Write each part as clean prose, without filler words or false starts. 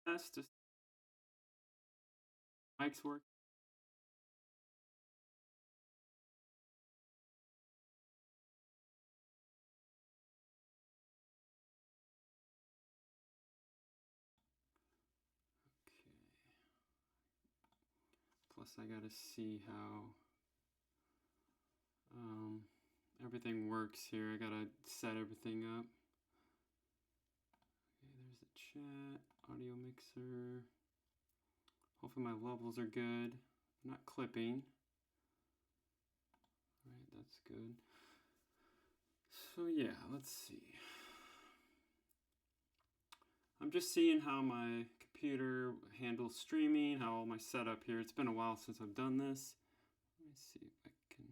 Just mic's work. Okay. Plus, I gotta see how everything works here. I gotta set everything up. Okay, there's the chat, audio mixer. Hopefully my levels are good. I'm not clipping. All right, that's good. So yeah, let's see. I'm just seeing how my computer handles streaming, how all my setup here. It's been a while since I've done this. Let me see if I can.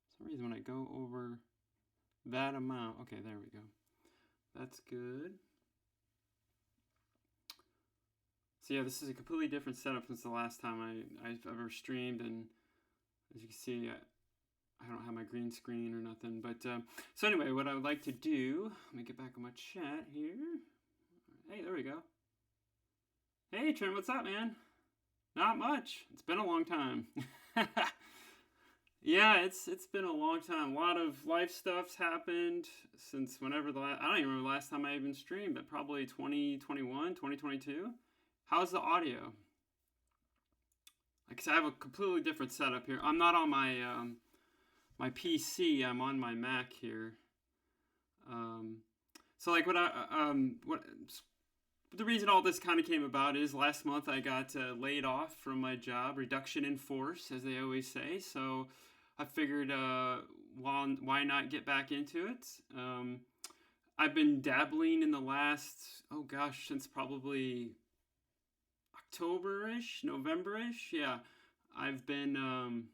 For some reason, when I go over that amount, okay, there we go. That's good. So yeah, this is a completely different setup since the last time I've ever streamed, and as you can see, I don't have my green screen or nothing. But so anyway, what I would like to do, let me get back on my chat here. Hey, there we go. Hey, Trent, what's up, man? Not much. It's been a long time. Yeah, it's been a long time. A lot of life stuff's happened since whenever I don't even remember the last time I even streamed, but probably 2021, 2022. How's the audio? Like I said, I have a completely different setup here. I'm not on my my PC. I'm on my Mac here. So like what the reason all this kind of came about is last month I got laid off from my job, reduction in force, as they always say. So I figured, why not get back into it? I've been dabbling in the last, oh gosh, since probably October-ish, November-ish. Yeah, I've been,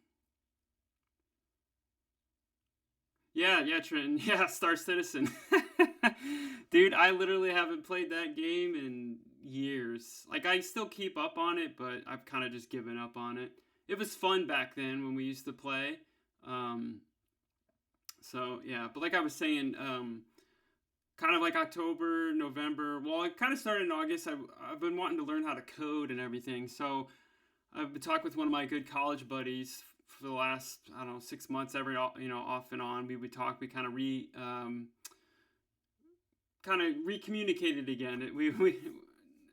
yeah, Trenton. Yeah, Star Citizen. Dude, I literally haven't played that game in years. Like, I still keep up on it, but I've kind of just given up on it. It was fun back then when we used to play. So, yeah. But like I was saying, kind of like October, November. Well, it kind of started in August. I've been wanting to learn how to code and everything. So, I've been talking with one of my good college buddies for the last, I don't know, 6 months. Every off and on, we would talk. We kind of recommunicated again. We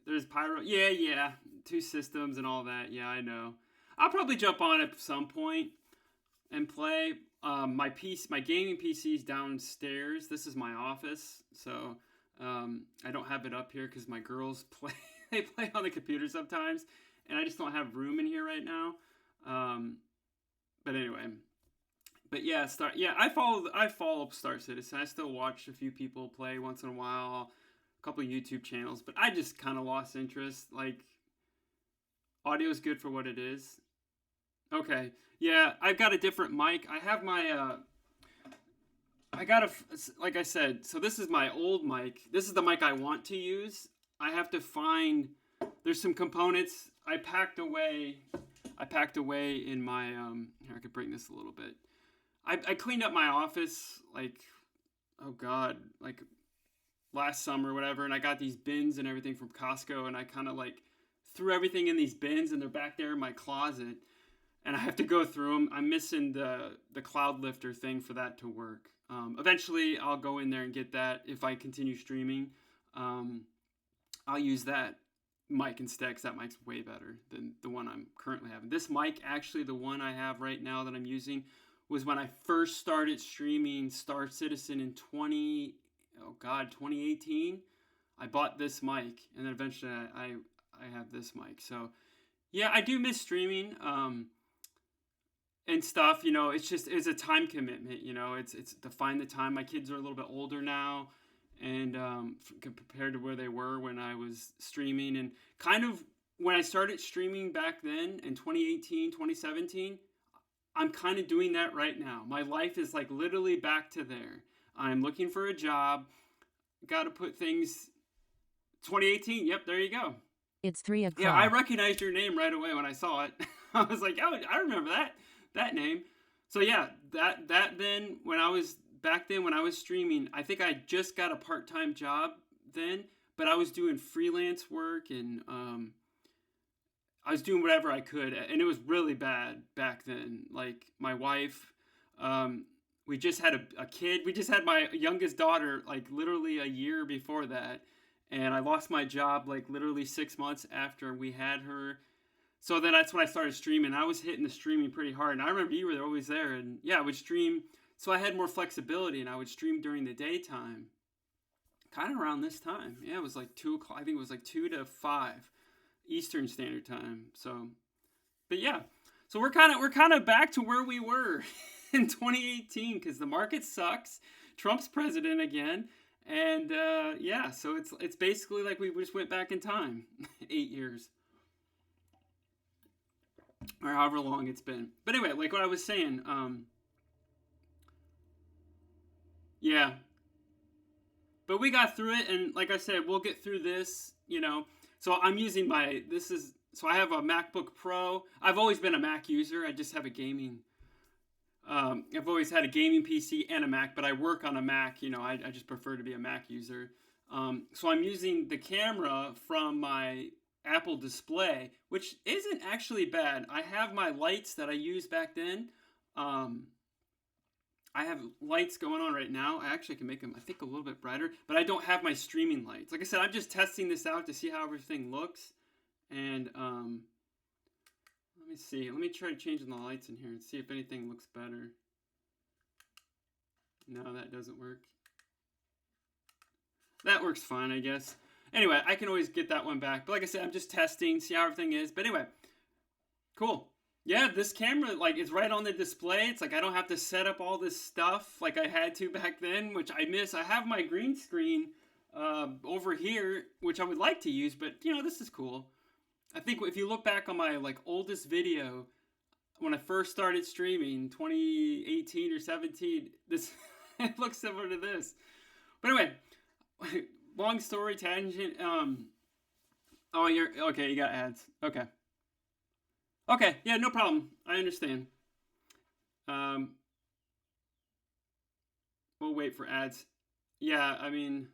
there's Pyro. Yeah, two systems and all that. Yeah, I know. I'll probably jump on at some point and play. My gaming PC is downstairs. This is my office, so I don't have it up here because my girls play. They play on the computer sometimes, and I just don't have room in here right now. But anyway, but yeah, I follow Star Citizen. I still watch a few people play once in a while, a couple of YouTube channels, but I just kind of lost interest. Like, audio is good for what it is. Okay, yeah, I've got a different mic. I have my like I said, so this is my old mic. This is the mic I want to use. I have to find. There's some components I packed away in my here I could bring this a little bit. I cleaned up my office like, oh god, like last summer or whatever, and I got these bins and everything from Costco, and I kind of like threw everything in these bins, and they're back there in my closet, and I have to go through them. I'm missing the cloud lifter thing for that to work. Eventually I'll go in there and get that if I continue streaming. I'll use that mic instead, because that mic's way better than the one I'm currently having. This mic, actually, the one I have right now that I'm using, was when I first started streaming Star Citizen in 2018. I bought this mic, and then eventually I have this mic. So yeah, I do miss streaming and stuff. It's a time commitment. It's to find the time. My kids are a little bit older now, and compared to where they were when I was streaming, and kind of when I started streaming back then in 2018, 2017, I'm kind of doing that right now. My life is like literally back to there. I'm looking for a job. Got to put things. 2018. Yep, there you go. It's 3 o'clock. Yeah, I recognized your name right away when I saw it. I was like, oh, I remember that name. So yeah, that then when I was back then when I was streaming, I think I just got a part-time job then, but I was doing freelance work and I was doing whatever I could, and it was really bad back then. Like my wife, we just had a kid. We just had my youngest daughter, like literally a year before that, and I lost my job like literally 6 months after we had her. So then that's when I started streaming. I was hitting the streaming pretty hard, and I remember you were always there, and yeah, I would stream. So I had more flexibility, and I would stream during the daytime, kind of around this time. Yeah, it was like 2 o'clock. I think it was like 2 to 5 Eastern Standard Time. So, but yeah, so we're kind of back to where we were in 2018 because the market sucks. Trump's president again, and yeah, so it's basically like we just went back in time, 8 years or however long it's been. But anyway, like what I was saying, yeah. But we got through it, and like I said, we'll get through this. So I'm using so I have a MacBook Pro. I've always been a Mac user. I just have a gaming. I've always had a gaming PC and a Mac, but I work on a Mac. I just prefer to be a Mac user. So I'm using the camera from my Apple display, which isn't actually bad. I have my lights that I used back then. I have lights going on right now. I actually can make them, I think, a little bit brighter, but I don't have my streaming lights. Like I said, I'm just testing this out to see how everything looks. And let me see. Let me try changing the lights in here and see if anything looks better. No, that doesn't work. That works fine, I guess. Anyway, I can always get that one back. But like I said, I'm just testing, see how everything is. But anyway, cool. Yeah, this camera, like, is right on the display. It's like I don't have to set up all this stuff like I had to back then, which I miss. I have my green screen over here, which I would like to use, but, this is cool. I think if you look back on my, like, oldest video, when I first started streaming, 2018 or 17, this it looks similar to this. But anyway, long story, tangent. Oh, okay, you got ads. Okay. Okay, yeah, no problem. I understand. We'll wait for ads. Yeah, I mean,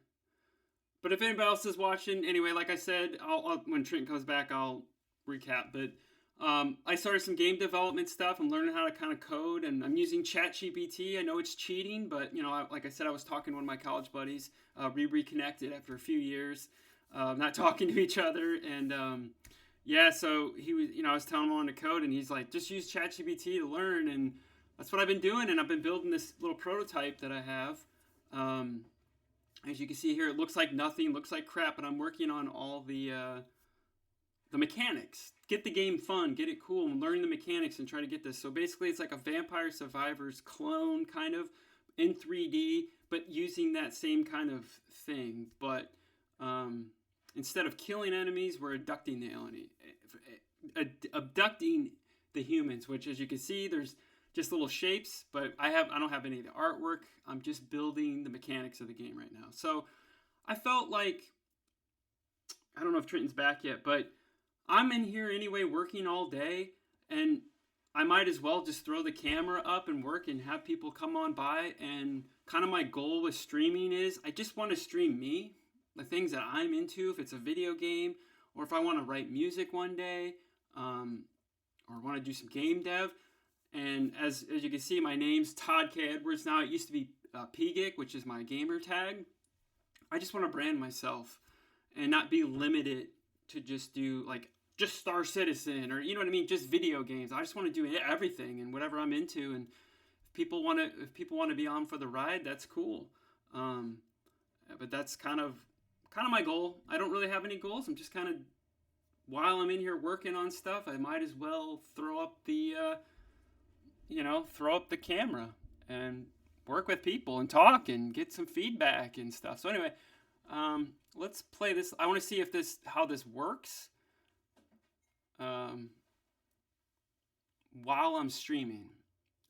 but if anybody else is watching, anyway, like I said, I'll when Trent comes back, I'll recap. But I started some game development stuff. I'm learning how to kind of code, and I'm using ChatGPT. I know it's cheating, but like I said, I was talking to one of my college buddies. We reconnected after a few years, not talking to each other, and yeah, so he was, I was telling him on the code, and he's like, just use ChatGPT to learn, and that's what I've been doing, and I've been building this little prototype that I have. As you can see here, it looks like nothing, looks like crap, but I'm working on all the mechanics. Get the game fun, get it cool, and learn the mechanics and try to get this. So basically, it's like a Vampire Survivors clone, kind of, in 3D, but using that same kind of thing, but instead of killing enemies, we're abducting the humans, which, as you can see, there's just little shapes, but I don't have any of the artwork. I'm just building the mechanics of the game right now. So I felt like, I don't know if Trenton's back yet, but I'm in here anyway working all day, and I might as well just throw the camera up and work and have people come on by. And kind of my goal with streaming is I just want to stream me, the things that I'm into, if it's a video game, or if I want to write music one day, or want to do some game dev. And as you can see, my name's Todd K. Edwards now. It used to be PGIC, which is my gamer tag. I just want to brand myself and not be limited to just do, like, just Star Citizen, or, you know what I mean, just video games. I just want to do everything and whatever I'm into. And if people want to be on for the ride, that's cool. But that's kind of my goal. I don't really have any goals. I'm just kind of, while I'm in here working on stuff, I might as well throw up the camera and work with people and talk and get some feedback and stuff. So anyway, let's play this. I want to see how this works while I'm streaming.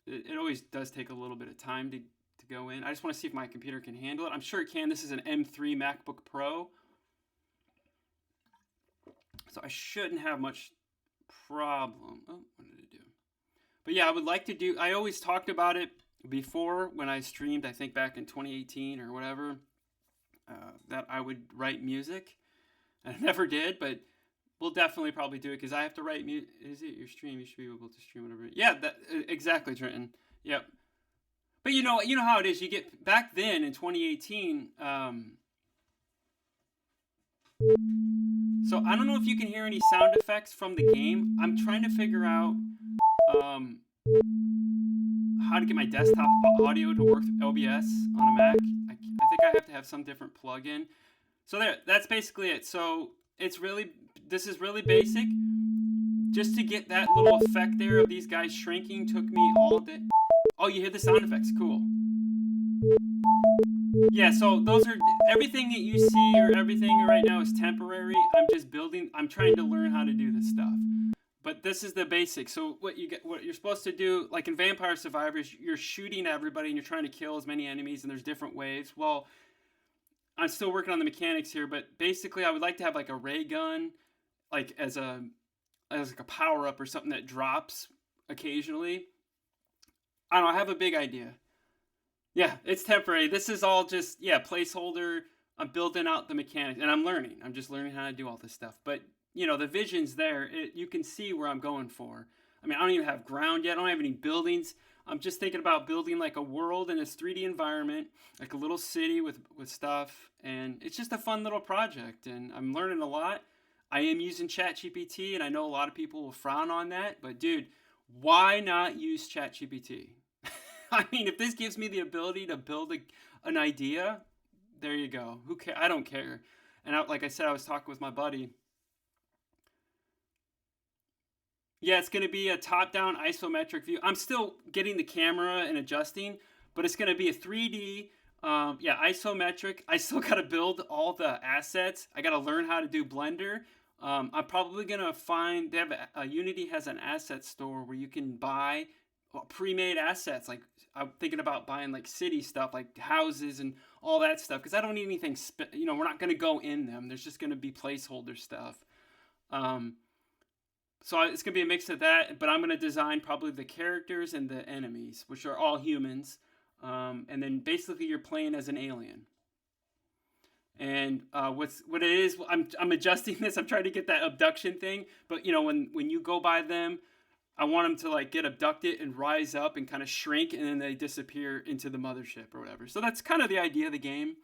It always does take a little bit of time to go in. I just want to see if my computer can handle it. I'm sure it can. This is an M3 MacBook Pro, so I shouldn't have much problem. Oh, what did it do? But yeah, I would like to do. I always talked about it before when I streamed. I think back in 2018 or whatever, that I would write music. And I never did, but we'll definitely probably do it because I have to write music. Is it your stream? You should be able to stream whatever. Yeah, exactly, Trenton. Yep. But you know how it is. You get back then in 2018. So I don't know if you can hear any sound effects from the game. I'm trying to figure out how to get my desktop audio to work with OBS on a Mac. I think I have to have some different plugin. So that's basically it. So this is really basic. Just to get that little effect there of these guys shrinking took me all day. Oh, you hear the sound effects? Cool. Yeah, so those are everything that you see or everything right now is temporary. I'm just building. I'm trying to learn how to do this stuff. But this is the basics. So what you're supposed to do, like in Vampire Survivors, you're shooting everybody and you're trying to kill as many enemies, and there's different waves. Well, I'm still working on the mechanics here, but basically I would like to have like a ray gun, like as like a power up or something that drops occasionally. I don't know. I have a big idea. Yeah, it's temporary. This is all just placeholder. I'm building out the mechanics and I'm learning. I'm just learning how to do all this stuff. But the vision's there. You can see where I'm going for. I mean, I don't even have ground yet. I don't have any buildings. I'm just thinking about building like a world in this 3D environment, like a little city with stuff. And it's just a fun little project. And I'm learning a lot. I am using ChatGPT, and I know a lot of people will frown on that. But dude, why not use ChatGPT? I mean, if this gives me the ability to build an idea, there you go. Who cares? I don't care. And like I said, I was talking with my buddy. Yeah, it's going to be a top-down isometric view. I'm still getting the camera and adjusting, but it's going to be a 3D, isometric. I still got to build all the assets. I got to learn how to do Blender. I'm probably going to find, Unity has an asset store where you can buy pre-made assets. Like I'm thinking about buying like city stuff, like houses and all that stuff, because I don't need anything, we're not going to go in them. There's just going to be placeholder stuff. So it's going to be a mix of that, but I'm going to design probably the characters and the enemies, which are all humans. And then basically you're playing as an alien. And what it is, I'm adjusting this. I'm trying to get that abduction thing. But, when you go by them, I want them to like get abducted and rise up and kind of shrink, and then they disappear into the mothership or whatever. So that's kind of the idea of the game.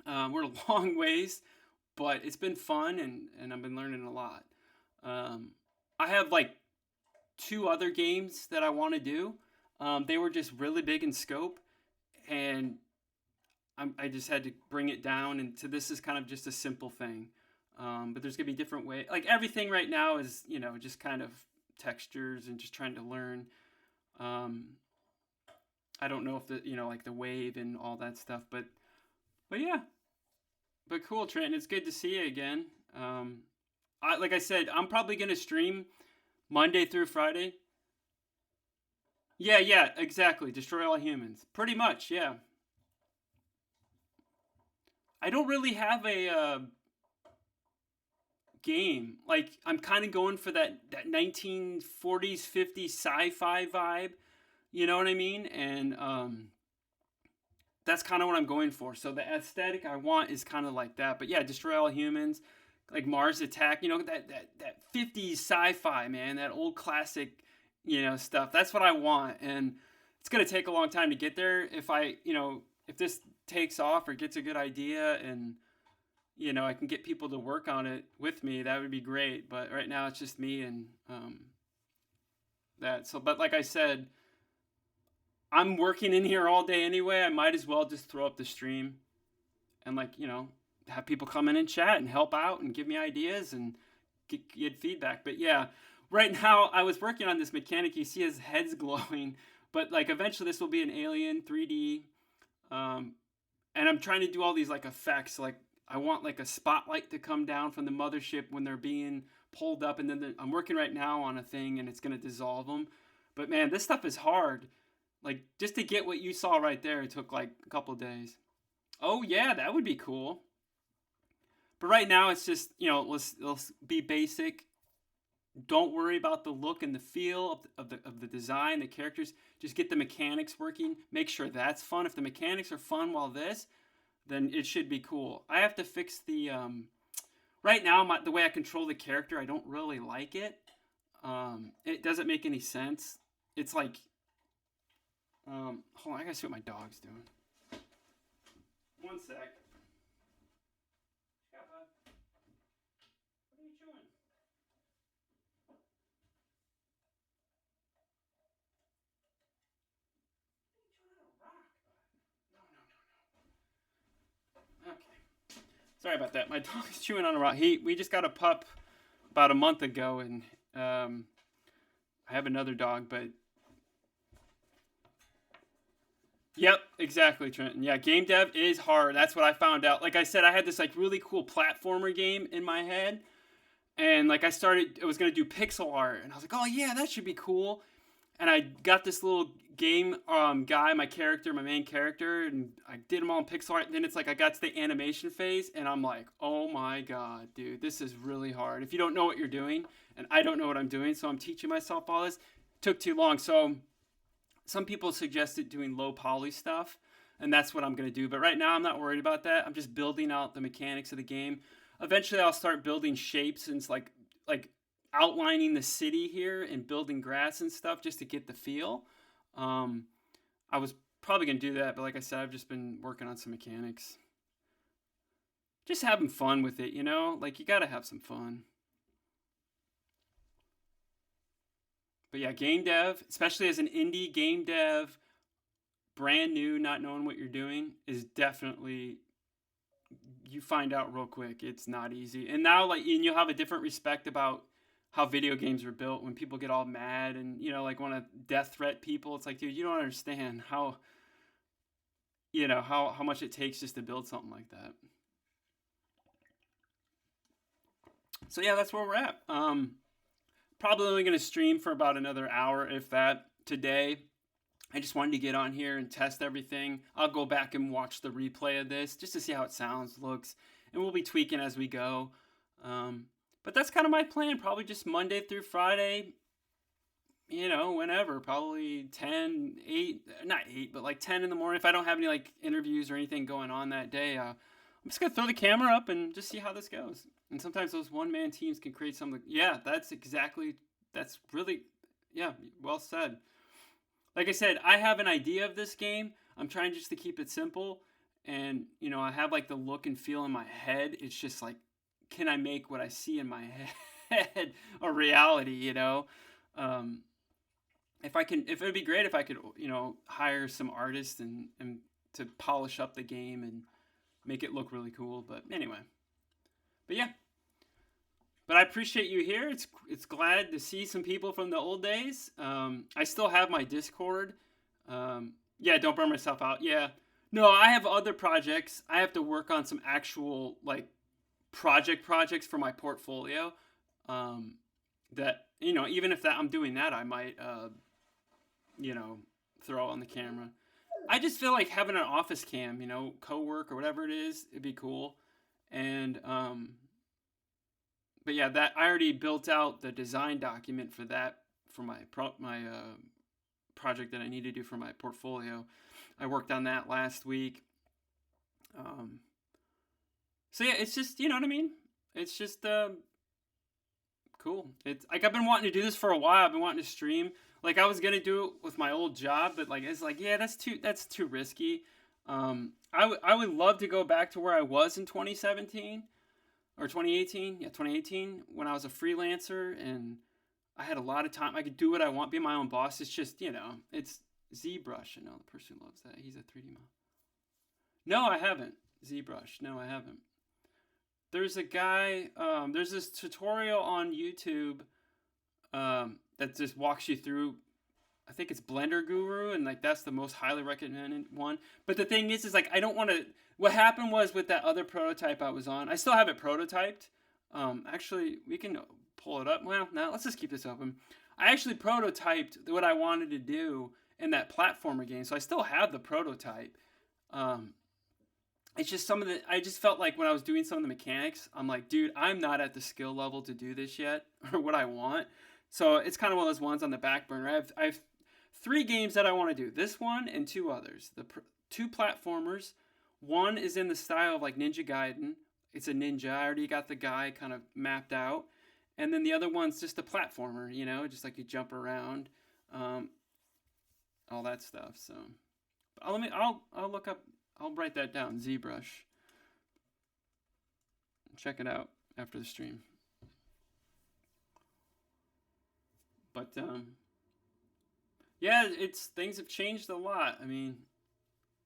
We're a long ways, but it's been fun, and I've been learning a lot. I have like 2 other games that I want to do. They were just really big in scope, and I just had to bring it down. And this is kind of just a simple thing. But there's gonna be different ways. Like everything right now is, just kind of textures and just trying to learn. I don't know if like the wave and all that stuff, but yeah. But cool, Trent. It's good to see you again. Like I said, I'm probably going to stream Monday through Friday. Yeah, exactly. Destroy all humans. Pretty much, yeah. I don't really have a game. Like, I'm kind of going for that 1940s, 50s sci-fi vibe. You know what I mean? And that's kind of what I'm going for. So the aesthetic I want is kind of like that. But yeah, destroy all humans. Like Mars Attack, that 50s sci-fi, man, that old classic, stuff. That's what I want, and it's gonna take a long time to get there. If if this takes off or gets a good idea, and I can get people to work on it with me, that would be great. But right now it's just me and that. So, but like I said, I'm working in here all day anyway. I might as well just throw up the stream, and have people come in and chat and help out and give me ideas and get feedback. But yeah, right now I was working on this mechanic. You see his head's glowing, but like eventually this will be an alien 3D. And I'm trying to do all these like effects. Like I want like a spotlight to come down from the mothership when they're being pulled up. And then I'm working right now on a thing and it's going to dissolve them. But man, this stuff is hard. Like just to get what you saw right there, it took like a couple of days. Oh yeah, that would be cool. But right now, it's just, let's be basic, Don't worry about the look and the feel of the design, the characters. Just get the mechanics working. Make sure that's fun. If the mechanics are fun while this, then it should be cool. I have to fix the right now the way I control the character. I don't really like it. It doesn't make any sense. It's like hold on, I gotta see what my dog's doing. One sec. Yeah, bud. What are you chewing? Okay. Sorry about that. My dog's chewing on a rock. We just got a pup about a month ago, and I have another dog, but yep, exactly, Trenton. Yeah, game dev is hard. That's what I found out. Like I said, I had this like really cool platformer game in my head, and like I was gonna do pixel art, and I was like, oh yeah, that should be cool. And I got this little game guy, my main character, and I did them all in pixel art. And then it's like I got to the animation phase, and I'm like, oh my god, dude, this is really hard. If you don't know what you're doing, and I don't know what I'm doing, so I'm teaching myself all this, it took too long. So some people suggested doing low poly stuff, and that's what I'm going to do. But right now, I'm not worried about that. I'm just building out the mechanics of the game. Eventually, I'll start building shapes and like outlining the city here and building grass and stuff just to get the feel. I was probably going to do that, but like I said, I've just been working on some mechanics. Just having fun with it, you know? Like, you got to have some fun. But yeah, game dev, especially as an indie game dev, brand new, not knowing what you're doing, is definitely, you find out real quick. It's not easy. And now, like, and you'll have a different respect about how video games are built when people get all mad and, you know, like want to death threat people. It's like, dude, you don't understand how, you know, how much it takes just to build something like that. So yeah, that's where we're at. Probably only going to stream for about another hour, if that, today. I just wanted to get on here and test everything. I'll go back and watch the replay of this just to see how it sounds, looks, and we'll be tweaking as we go. But that's kind of my plan. Probably just Monday through Friday, you know, whenever. Probably 10, 8, not 8, but like 10 in the morning. If I don't have any like interviews or anything going on that day, I'm just going to throw the camera up and just see how this goes. And sometimes those one-man teams can create something. Yeah, that's really, yeah, well said. Like I said, I have an idea of this game. I'm trying just to keep it simple. And, you know, I have like the look and feel in my head. It's just like, can I make what I see in my head a reality, you know? If it would be great if I could, you know, hire some artists and to polish up the game and make it look really cool. But anyway. But yeah. But I appreciate you here. It's glad to see some people from the old days. I still have my Discord. Yeah, don't burn myself out. Yeah. No, I have other projects. I have to work on some actual, like, projects for my portfolio. That, you know, even if I'm doing that, I might, you know, throw on the camera. I just feel like having an office cam, you know, co-work or whatever it is, it'd be cool. And, but yeah, that I already built out the design document for that, for my project that I need to do for my portfolio. I worked on that last week. So yeah, it's just, you know what I mean? It's just cool. It's like I've been wanting to do this for a while. I've been wanting to stream. Like I was gonna do it with my old job, but like it's like, yeah, that's too risky. I would love to go back to where I was in 2017 or 2018. Yeah, 2018 when I was a freelancer and I had a lot of time. I could do what I want, be my own boss. It's just, you know, it's ZBrush. I know the person who loves that. He's a 3D model. No, I haven't. ZBrush. No, I haven't. There's a guy, there's this tutorial on YouTube that just walks you through, I think it's Blender Guru, and like that's the most highly recommended one. But the thing is like I don't want to, what happened was with that other prototype I was on, I still have it prototyped. Actually, we can pull it up. Well, now let's just keep this open. I actually prototyped what I wanted to do in that platformer game, so I still have the prototype. it's just I just felt like when I was doing some of the mechanics, I'm like, dude, I'm not at the skill level to do this yet, or what I want. So it's kind of one of those ones on the back burner. I have 3 games that I want to do. This one and 2 others. Two platformers. One is in the style of like Ninja Gaiden. It's a ninja. I already got the guy kind of mapped out. And then the other one's just a platformer, just like you jump around, um, all that stuff. So I'll look up. I'll write that down. ZBrush. Check it out after the stream. But yeah, things have changed a lot. I mean,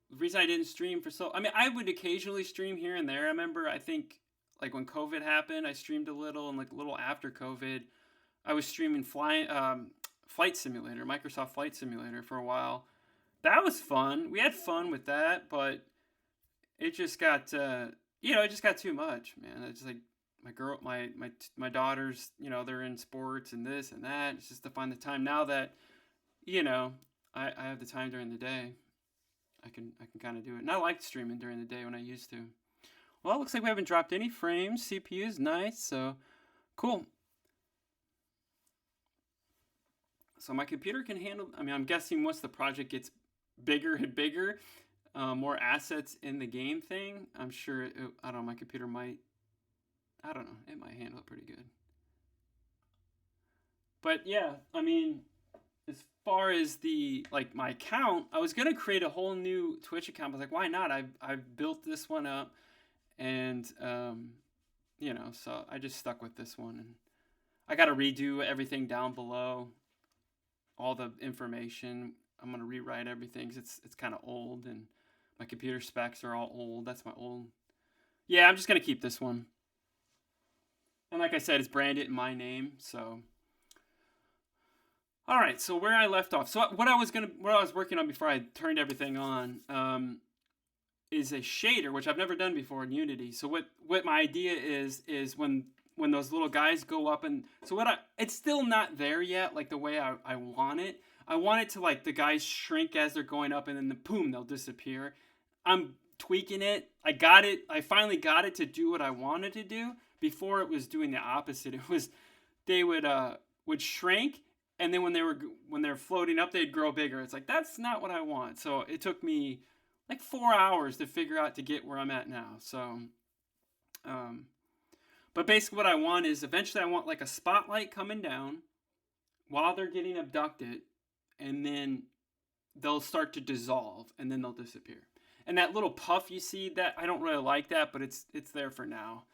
the reason I didn't stream I would occasionally stream here and there. I think like when COVID happened, I streamed a little, and like a little after COVID, I was streaming Flight Simulator, Microsoft Flight Simulator for a while. That was fun. We had fun with that, but it just got it just got too much, man. It's like my daughters, they're in sports and this and that. It's just to find the time now that I have the time during the day. I can kind of do it. And I liked streaming during the day when I used to. Well, it looks like we haven't dropped any frames. CPU is nice, so cool. So my computer can handle, I'm guessing once the project gets bigger and bigger, more assets in the game thing, I'm sure, I don't know, my computer might, I don't know, it might handle it pretty good. But yeah, as far as my account, I was gonna create a whole new Twitch account. I was like, why not? I've built this one up, and so I just stuck with this one, and I got to redo everything down below, all the information. I'm gonna rewrite everything because it's kind of old, and my computer specs are all old. That's my old. Yeah, I'm just gonna keep this one, and like I said, it's branded in my name, so. All right, so where I left off. So what I was working on before I turned everything on is a shader, which I've never done before in Unity. So what my idea is when those little guys go up, and so it's still not there yet, like the way I want it. I want it to like the guys shrink as they're going up, and then boom, they'll disappear. I'm tweaking it. I finally got it to do what I wanted to do. Before it was doing the opposite. It was they would shrink. And then when they're floating up, they'd grow bigger. It's like, that's not what I want. So it took me like 4 hours to figure out to get where I'm at now. So, but basically what I want is eventually I want like a spotlight coming down while they're getting abducted, and then they'll start to dissolve, and then they'll disappear. And that little puff you see, that I don't really like that, but it's there for now.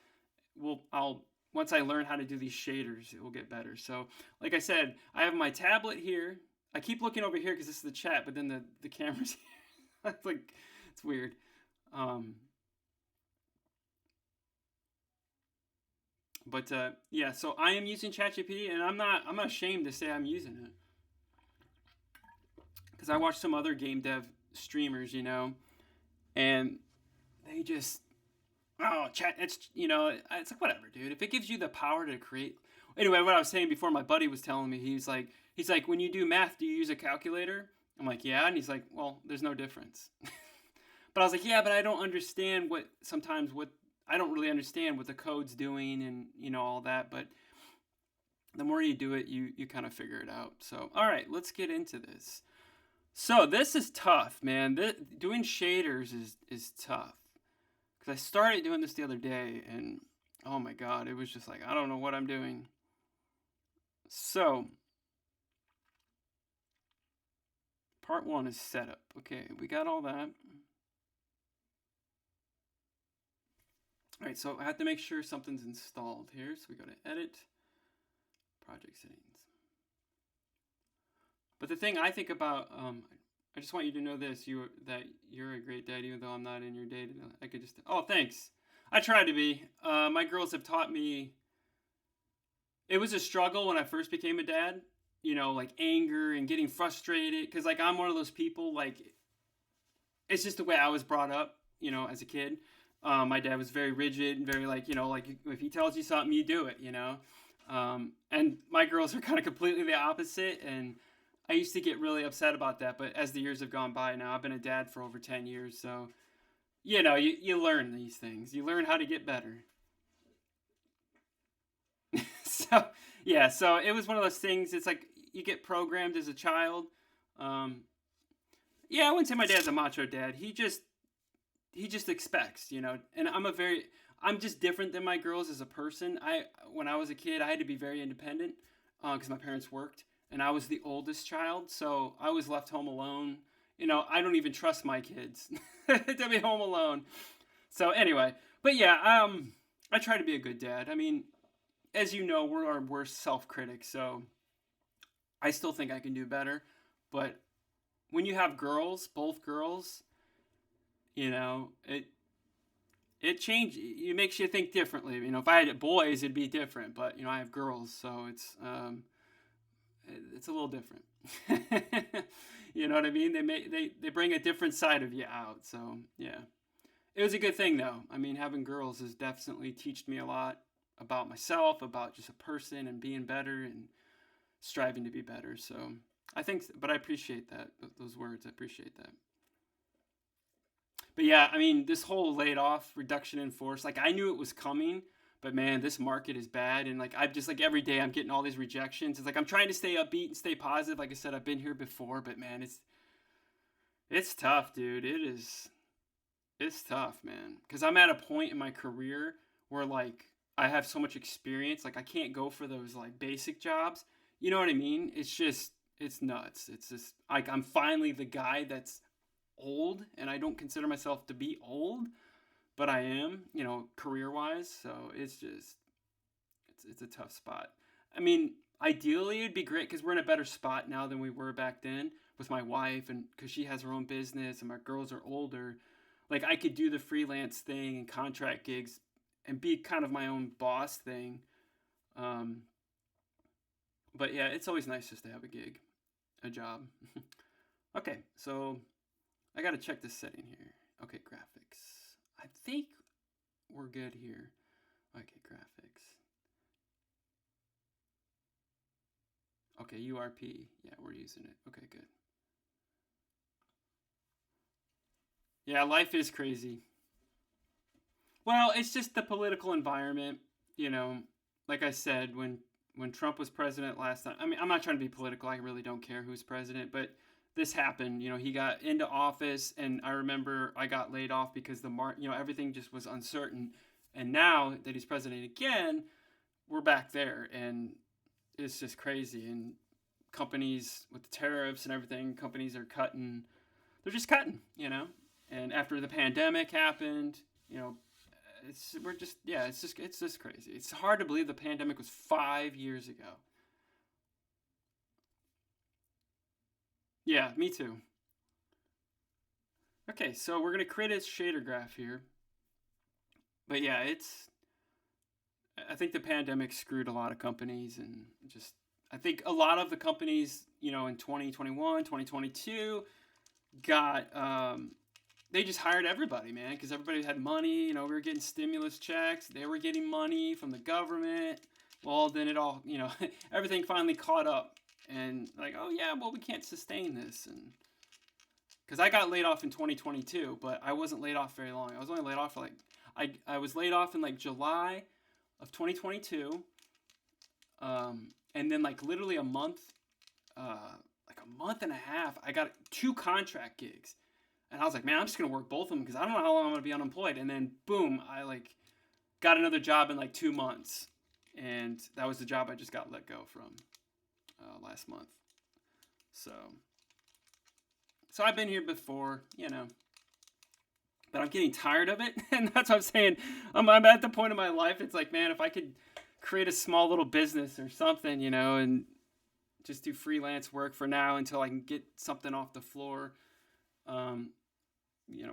Once I learn how to do these shaders, it will get better. So, like I said, I have my tablet here. I keep looking over here because this is the chat, but then the camera's here. It's weird. Yeah, so I am using ChatGPT, and I'm not ashamed to say I'm using it. Because I watch some other game dev streamers, and they just... Oh, chat, it's like, whatever, dude. If it gives you the power to create... Anyway, what I was saying before, my buddy was telling me, he's like, when you do math, do you use a calculator? I'm like, yeah. And he's like, well, there's no difference. But I was like, yeah, but I don't understand I don't really understand what the code's doing and, all that. But the more you do it, you kind of figure it out. So, all right, let's get into this. So this is tough, man. Doing shaders is tough. I started doing this the other day, and oh my god, it was just like, I don't know what I'm doing. So, part 1 is setup. Okay, we got all that. Alright, so I have to make sure something's installed here. So we go to Edit, Project Settings. But the thing I think about, I just want you to know this, that you're a great dad, even though I'm not in your date. I could just... Oh, thanks. I try to be. My girls have taught me... It was a struggle when I first became a dad. Like anger and getting frustrated. Because, I'm one of those people, it's just the way I was brought up, as a kid. My dad was very rigid and very, if he tells you something, you do it, And my girls are kind of completely the opposite, and... I used to get really upset about that, but as the years have gone by now, I've been a dad for over 10 years, so, you learn these things. You learn how to get better. So yeah, so it was one of those things. It's like you get programmed as a child. Um, yeah, I wouldn't say my dad's a macho dad. He just expects, and I'm just different than my girls as a person. When I was a kid, I had to be very independent because my parents worked, and I was the oldest child, so I was left home alone. I don't even trust my kids to be home alone. So anyway, but yeah, I try to be a good dad. I mean, as you know, we're our worst self critics, so I still think I can do better. But when you have girls, both girls, it changes. It makes you think differently. If I had boys, it'd be different. But I have girls, so it's a little different. You know what I mean? They bring a different side of you out. So yeah, it was a good thing though. I mean, having girls has definitely taught me a lot about myself, about just a person, and being better and striving to be better. So I think, but I appreciate that those words. I appreciate that. But yeah, I mean, this whole laid off, reduction in force, like I knew it was coming, but man, this market is bad. And like, I'm just like every day I'm getting all these rejections. It's like I'm trying to stay upbeat and stay positive. Like I said, I've been here before, but man, it's tough, dude. It's tough, man. Because I'm at a point in my career where like I have so much experience, like I can't go for those like basic jobs. You know what I mean? It's nuts. It's just like I'm finally the guy that's old, and I don't consider myself to be old, but I am, career wise. So it's a tough spot. I mean, ideally it'd be great because we're in a better spot now than we were back then with my wife, and because she has her own business and my girls are older. Like I could do the freelance thing and contract gigs and be kind of my own boss thing. Um, but yeah, it's always nice just to have a gig, a job. Okay, so I gotta check this setting here. Okay, graphics. I think we're good here. Okay, graphics. Okay, URP. Yeah, we're using it. Okay, good. Yeah, life is crazy. Well, it's just the political environment, you know. Like I said, when Trump was president last time. I mean, I'm not trying to be political. I really don't care who's president, but this happened. He got into office, and I remember I got laid off because everything just was uncertain. And now that he's president again, we're back there, and it's just crazy. And companies with the tariffs and everything, companies are cutting. They're just cutting. And after the pandemic happened, you know, it's just crazy. It's hard to believe the pandemic was 5 years ago. Yeah, me too. Okay, so we're gonna create a shader graph here, but yeah, I think the pandemic screwed a lot of companies, and just I think a lot of the companies, in 2021, 2022, got they just hired everybody, man, because everybody had money. We were getting stimulus checks. They were getting money from the government. Well, then it all, everything finally caught up, and like, oh yeah, well we can't sustain this, and because I got laid off in 2022, but I wasn't laid off very long. I was only laid off for like I was laid off in like July of 2022, and then like literally like a month and a half, I got two contract gigs. And I was like, man, I'm just gonna work both of them because I don't know how long I'm gonna be unemployed. And then boom, I like got another job in like 2 months, and that was the job I just got let go from last month. So, I've been here before, but I'm getting tired of it, and that's what I'm saying. I'm at the point in my life. It's like, man, if I could create a small little business or something, and just do freelance work for now until I can get something off the floor. Um,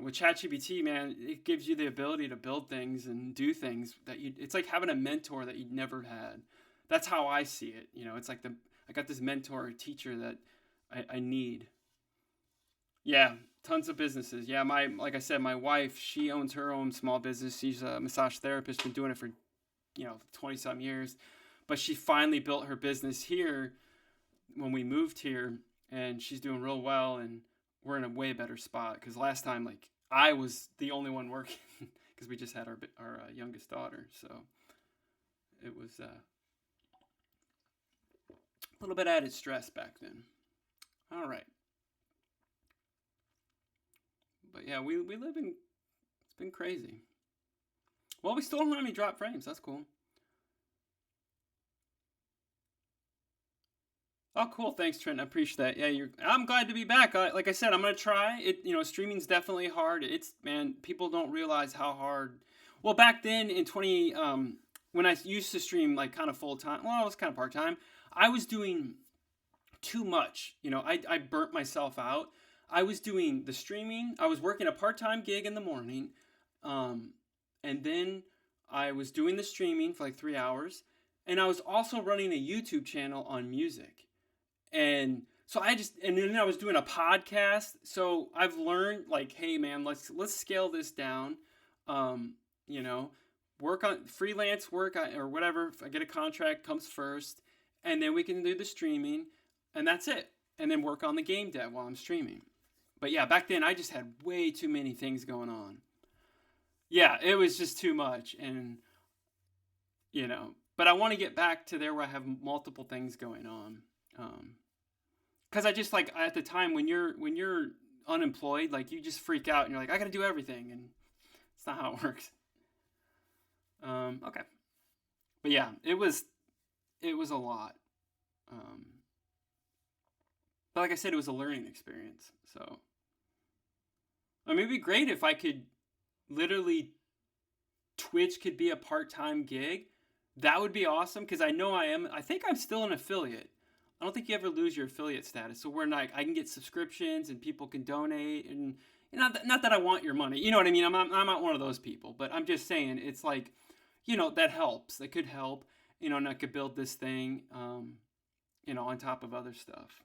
with ChatGPT, man, it gives you the ability to build things and do things it's like having a mentor that you'd never had. That's how I see it. It's like I got this mentor or teacher that I need. Yeah, tons of businesses. Yeah, like I said, my wife, she owns her own small business. She's a massage therapist, been doing it for, 20 some years. But she finally built her business here when we moved here, and she's doing real well, and we're in a way better spot because last time, like, I was the only one working because we just had our youngest daughter. So it was a little bit added stress back then. All right. But yeah, we live in, it's been crazy. Well, we still don't have any drop frames. That's cool. Oh, cool. Thanks, Trent. I appreciate that. Yeah, I'm glad to be back. Like I said, I'm gonna try it. Streaming's definitely hard. Man, people don't realize how hard. Well, back then in 20, when I used to stream like kind of full time. Well, it was kind of part time. I was doing too much. I burnt myself out. I was doing the streaming. I was working a part time gig in the morning, and then I was doing the streaming for like 3 hours, and I was also running a YouTube channel on music. And so and then I was doing a podcast. So I've learned like, hey man, let's scale this down. Work on freelance work or whatever. If I get a contract, comes first, and then we can do the streaming, and that's it. And then work on the game dev while I'm streaming. But yeah, back then I just had way too many things going on. Yeah, it was just too much, and but I want to get back to there where I have multiple things going on. Because I just like at the time when you're unemployed, like you just freak out and you're like, I got to do everything, and it's not how it works. Okay, but yeah, it was a lot. But like I said, it was a learning experience. So I mean, it'd be great if I could literally Twitch could be a part-time gig. That would be awesome because I think I'm still an affiliate. I don't think you ever lose your affiliate status. So we're like, I can get subscriptions and people can donate, and not that I want your money. You know what I mean? I'm not one of those people, but I'm just saying it's like, that helps. That could help, and I could build this thing, on top of other stuff.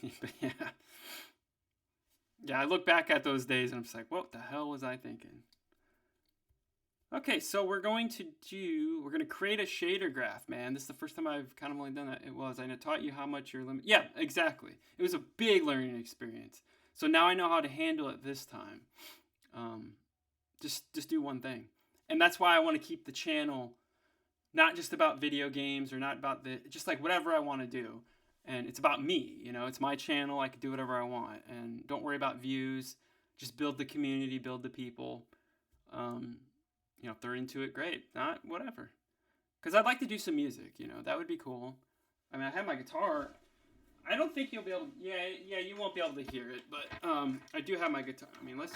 But yeah. Yeah, I look back at those days and I'm just like, what the hell was I thinking? Okay, so we're going to create a shader graph, man. This is the first time I've kind of only done that. I taught you how much your limit. Yeah, exactly. It was a big learning experience. So now I know how to handle it this time. Just do one thing. And that's why I want to keep the channel not just about video games or not about just like whatever I want to do. And it's about me, it's my channel. I can do whatever I want, and don't worry about views. Just build the community, build the people. If they're into it, great. Not, whatever. Because I'd like to do some music, that would be cool. I mean, I have my guitar. I don't think you'll be able to, yeah, you won't be able to hear it, but I do have my guitar. I mean, like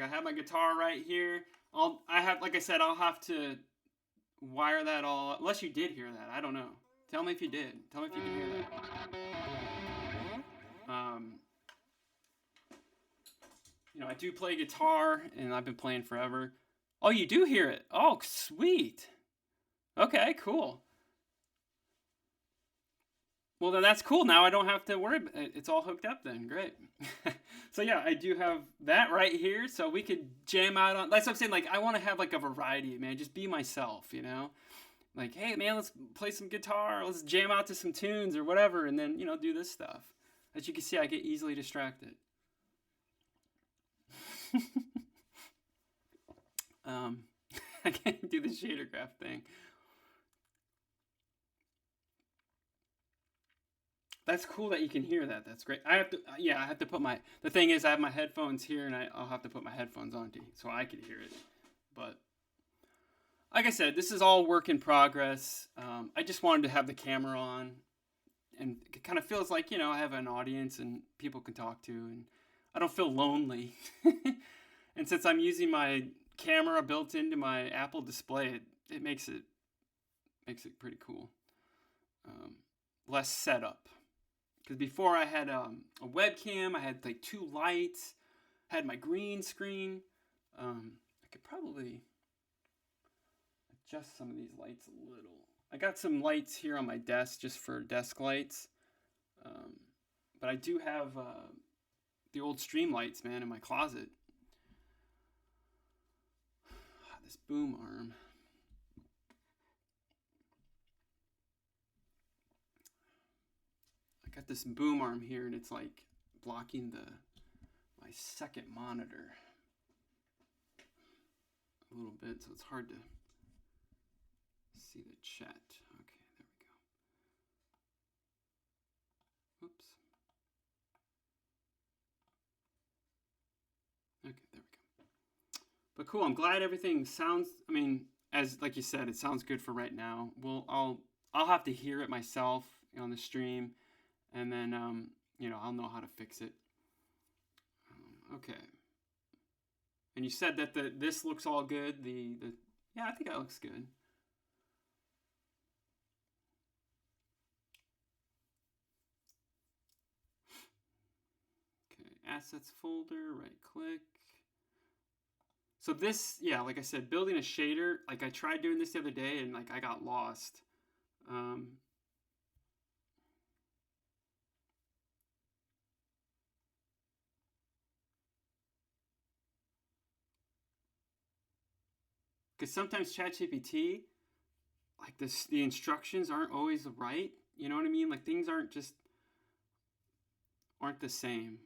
I have my guitar right here. Like I said, I'll have to wire that all, unless you did hear that. I don't know. Tell me if you did. Tell me if you can hear that. I do play guitar, and I've been playing forever. Oh, you do hear it. Oh, sweet. Okay, cool. Well, then that's cool. Now I don't have to worry. It's all hooked up then. Great. So yeah, I do have that right here. So we could jam out on, that's what I'm saying. Like, I want to have like a variety, man. Just be myself, Like, hey, man, let's play some guitar. Let's jam out to some tunes or whatever. And then, do this stuff. As you can see, I get easily distracted. I can't do the shader graph thing. That's cool that you can hear that. That's great. I have to put the thing is I have my headphones here, and I'll have to put my headphones on so I can hear it. But like I said, this is all work in progress. I just wanted to have the camera on, and it kind of feels like, I have an audience and people can talk to, and I don't feel lonely. And since I'm using my camera built into my Apple display, it makes it pretty cool. Less setup. Because before I had a webcam, I had like 2 lights, had my green screen. I could probably adjust some of these lights a little. I got some lights here on my desk just for desk lights. But I do have the old stream lights, man, in my closet. This boom arm. got this boom arm here, and it's like blocking my second monitor a little bit, so it's hard to see the chat. Okay, there we go. Oops. Okay, there we go. But cool, I'm glad everything sounds, I mean, as like you said, it sounds good for right now. Well, I'll have to hear it myself on the stream, and then you know, I'll know how to fix it. Okay. And you said that this looks all good. Yeah, I think that looks good. Okay, assets folder, right click. So this, yeah, like I said, building a shader, like I tried doing this the other day and like I got lost. Because sometimes ChatGPT, like the instructions aren't always right. You know what I mean? Like things aren't the same.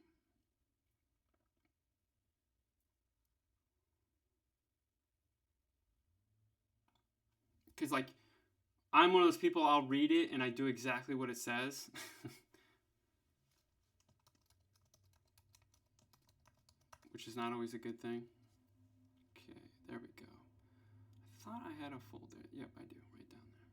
Because like I'm one of those people, I'll read it and I do exactly what it says. Which is not always a good thing. Okay, there we go. I thought I had a folder. Yep, I do, right down there.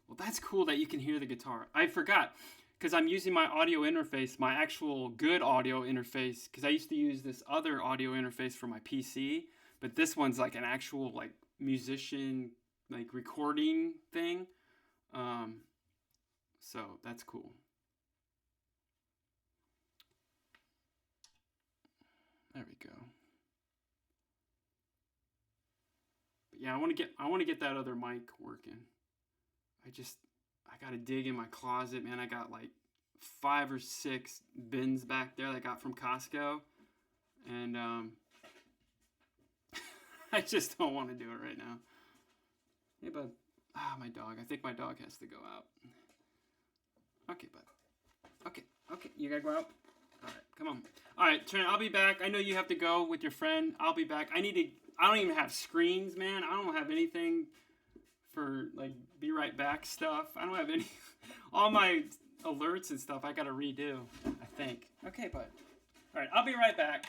Well, that's cool that you can hear the guitar. I forgot, because I'm using my audio interface, my actual good audio interface, because I used to use this other audio interface for my PC, but this one's like an actual like musician like recording thing. So that's cool. There we go. But yeah, I want to get that other mic working. I got to dig in my closet, man. I got like 5 or 6 bins back there that I got from Costco, and I just don't want to do it right now. Hey, bud. My dog. I think my dog has to go out. Okay, bud. Okay. You gotta go out? All right, come on. All right, Trent, I'll be back. I know you have to go with your friend. I'll be back. I don't even have screens, man. I don't have anything for, like, be right back stuff. I don't have any. All my alerts and stuff I gotta redo, I think. Okay, bud. All right, I'll be right back.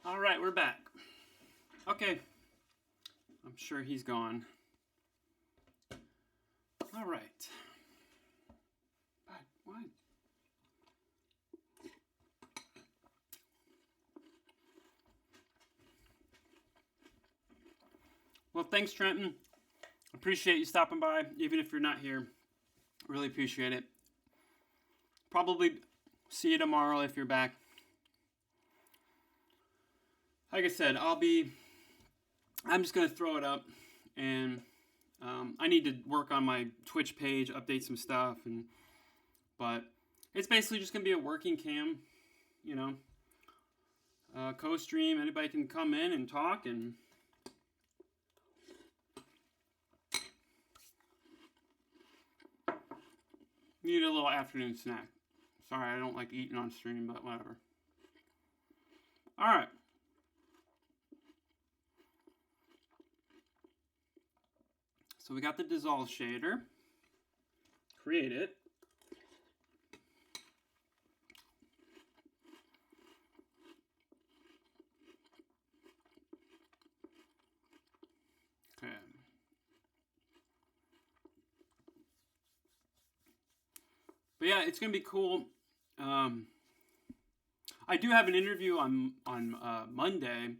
All right, we're back. Okay. I'm sure he's gone. All right. What? Well, thanks, Trenton. Appreciate you stopping by, even if you're not here. Really appreciate it. Probably see you tomorrow if you're back. Like I said, I'm just going to throw it up, and I need to work on my Twitch page, update some stuff, but it's basically just going to be a working cam, you know, co-stream. Anybody can come in and talk, and need a little afternoon snack. Sorry, I don't like eating on stream, but whatever. All right. So we got the dissolve shader. Create it. Okay. But yeah, it's gonna be cool. I do have an interview on Monday.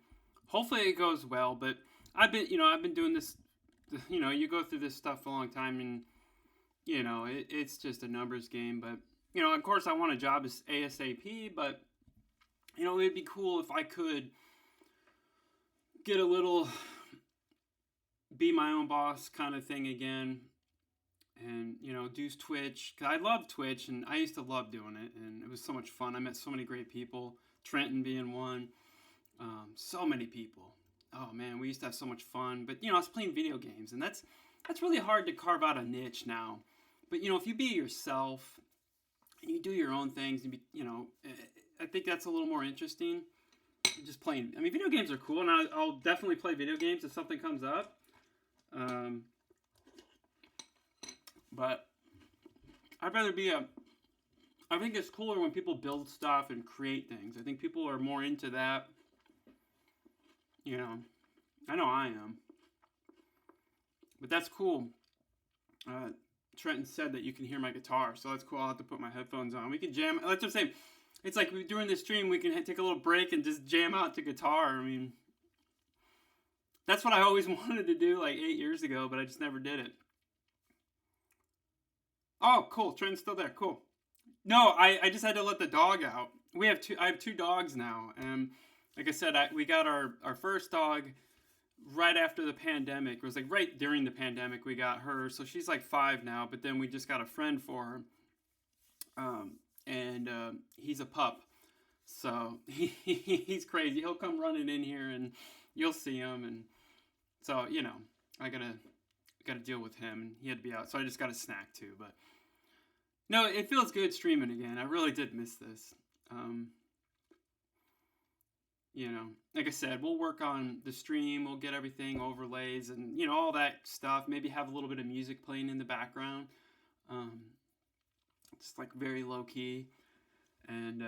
Hopefully it goes well. But I've been doing this. You go through this stuff for a long time, and it's just a numbers game. But of course, I want a job as ASAP. But it'd be cool if I could get a little be my own boss kind of thing again. And, do Twitch. 'Cause I love Twitch, and I used to love doing it, and it was so much fun. I met so many great people, Trenton being one. So many people. Oh, man, we used to have so much fun. But, I was playing video games, and that's really hard to carve out a niche now. But, if you be yourself, and you do your own things, I think that's a little more interesting. Just playing. I mean, video games are cool, and I'll definitely play video games if something comes up. But I'd rather I think it's cooler when people build stuff and create things. I think people are more into that. I know I am. But that's cool. Trenton said that you can hear my guitar, so that's cool. I'll have to put my headphones on. We can jam. That's what I'm saying. It's like during the stream, we can take a little break and just jam out to guitar. I mean, that's what I always wanted to do like 8 years ago, but I just never did it. Oh, cool. Trenton's still there. Cool. No, I just had to let the dog out. I have 2 dogs now. And like I said, we got our first dog right after the pandemic. It was like right during the pandemic we got her. So she's like 5 now, but then we just got a friend for her. And he's a pup. So he's crazy. He'll come running in here and you'll see him. And so, I got to deal with him, and he had to be out. So I just got a snack too, but no, it feels good streaming again. I really did miss this. Like I said, we'll work on the stream. We'll get everything overlays and, all that stuff. Maybe have a little bit of music playing in the background. Just like very low key. And,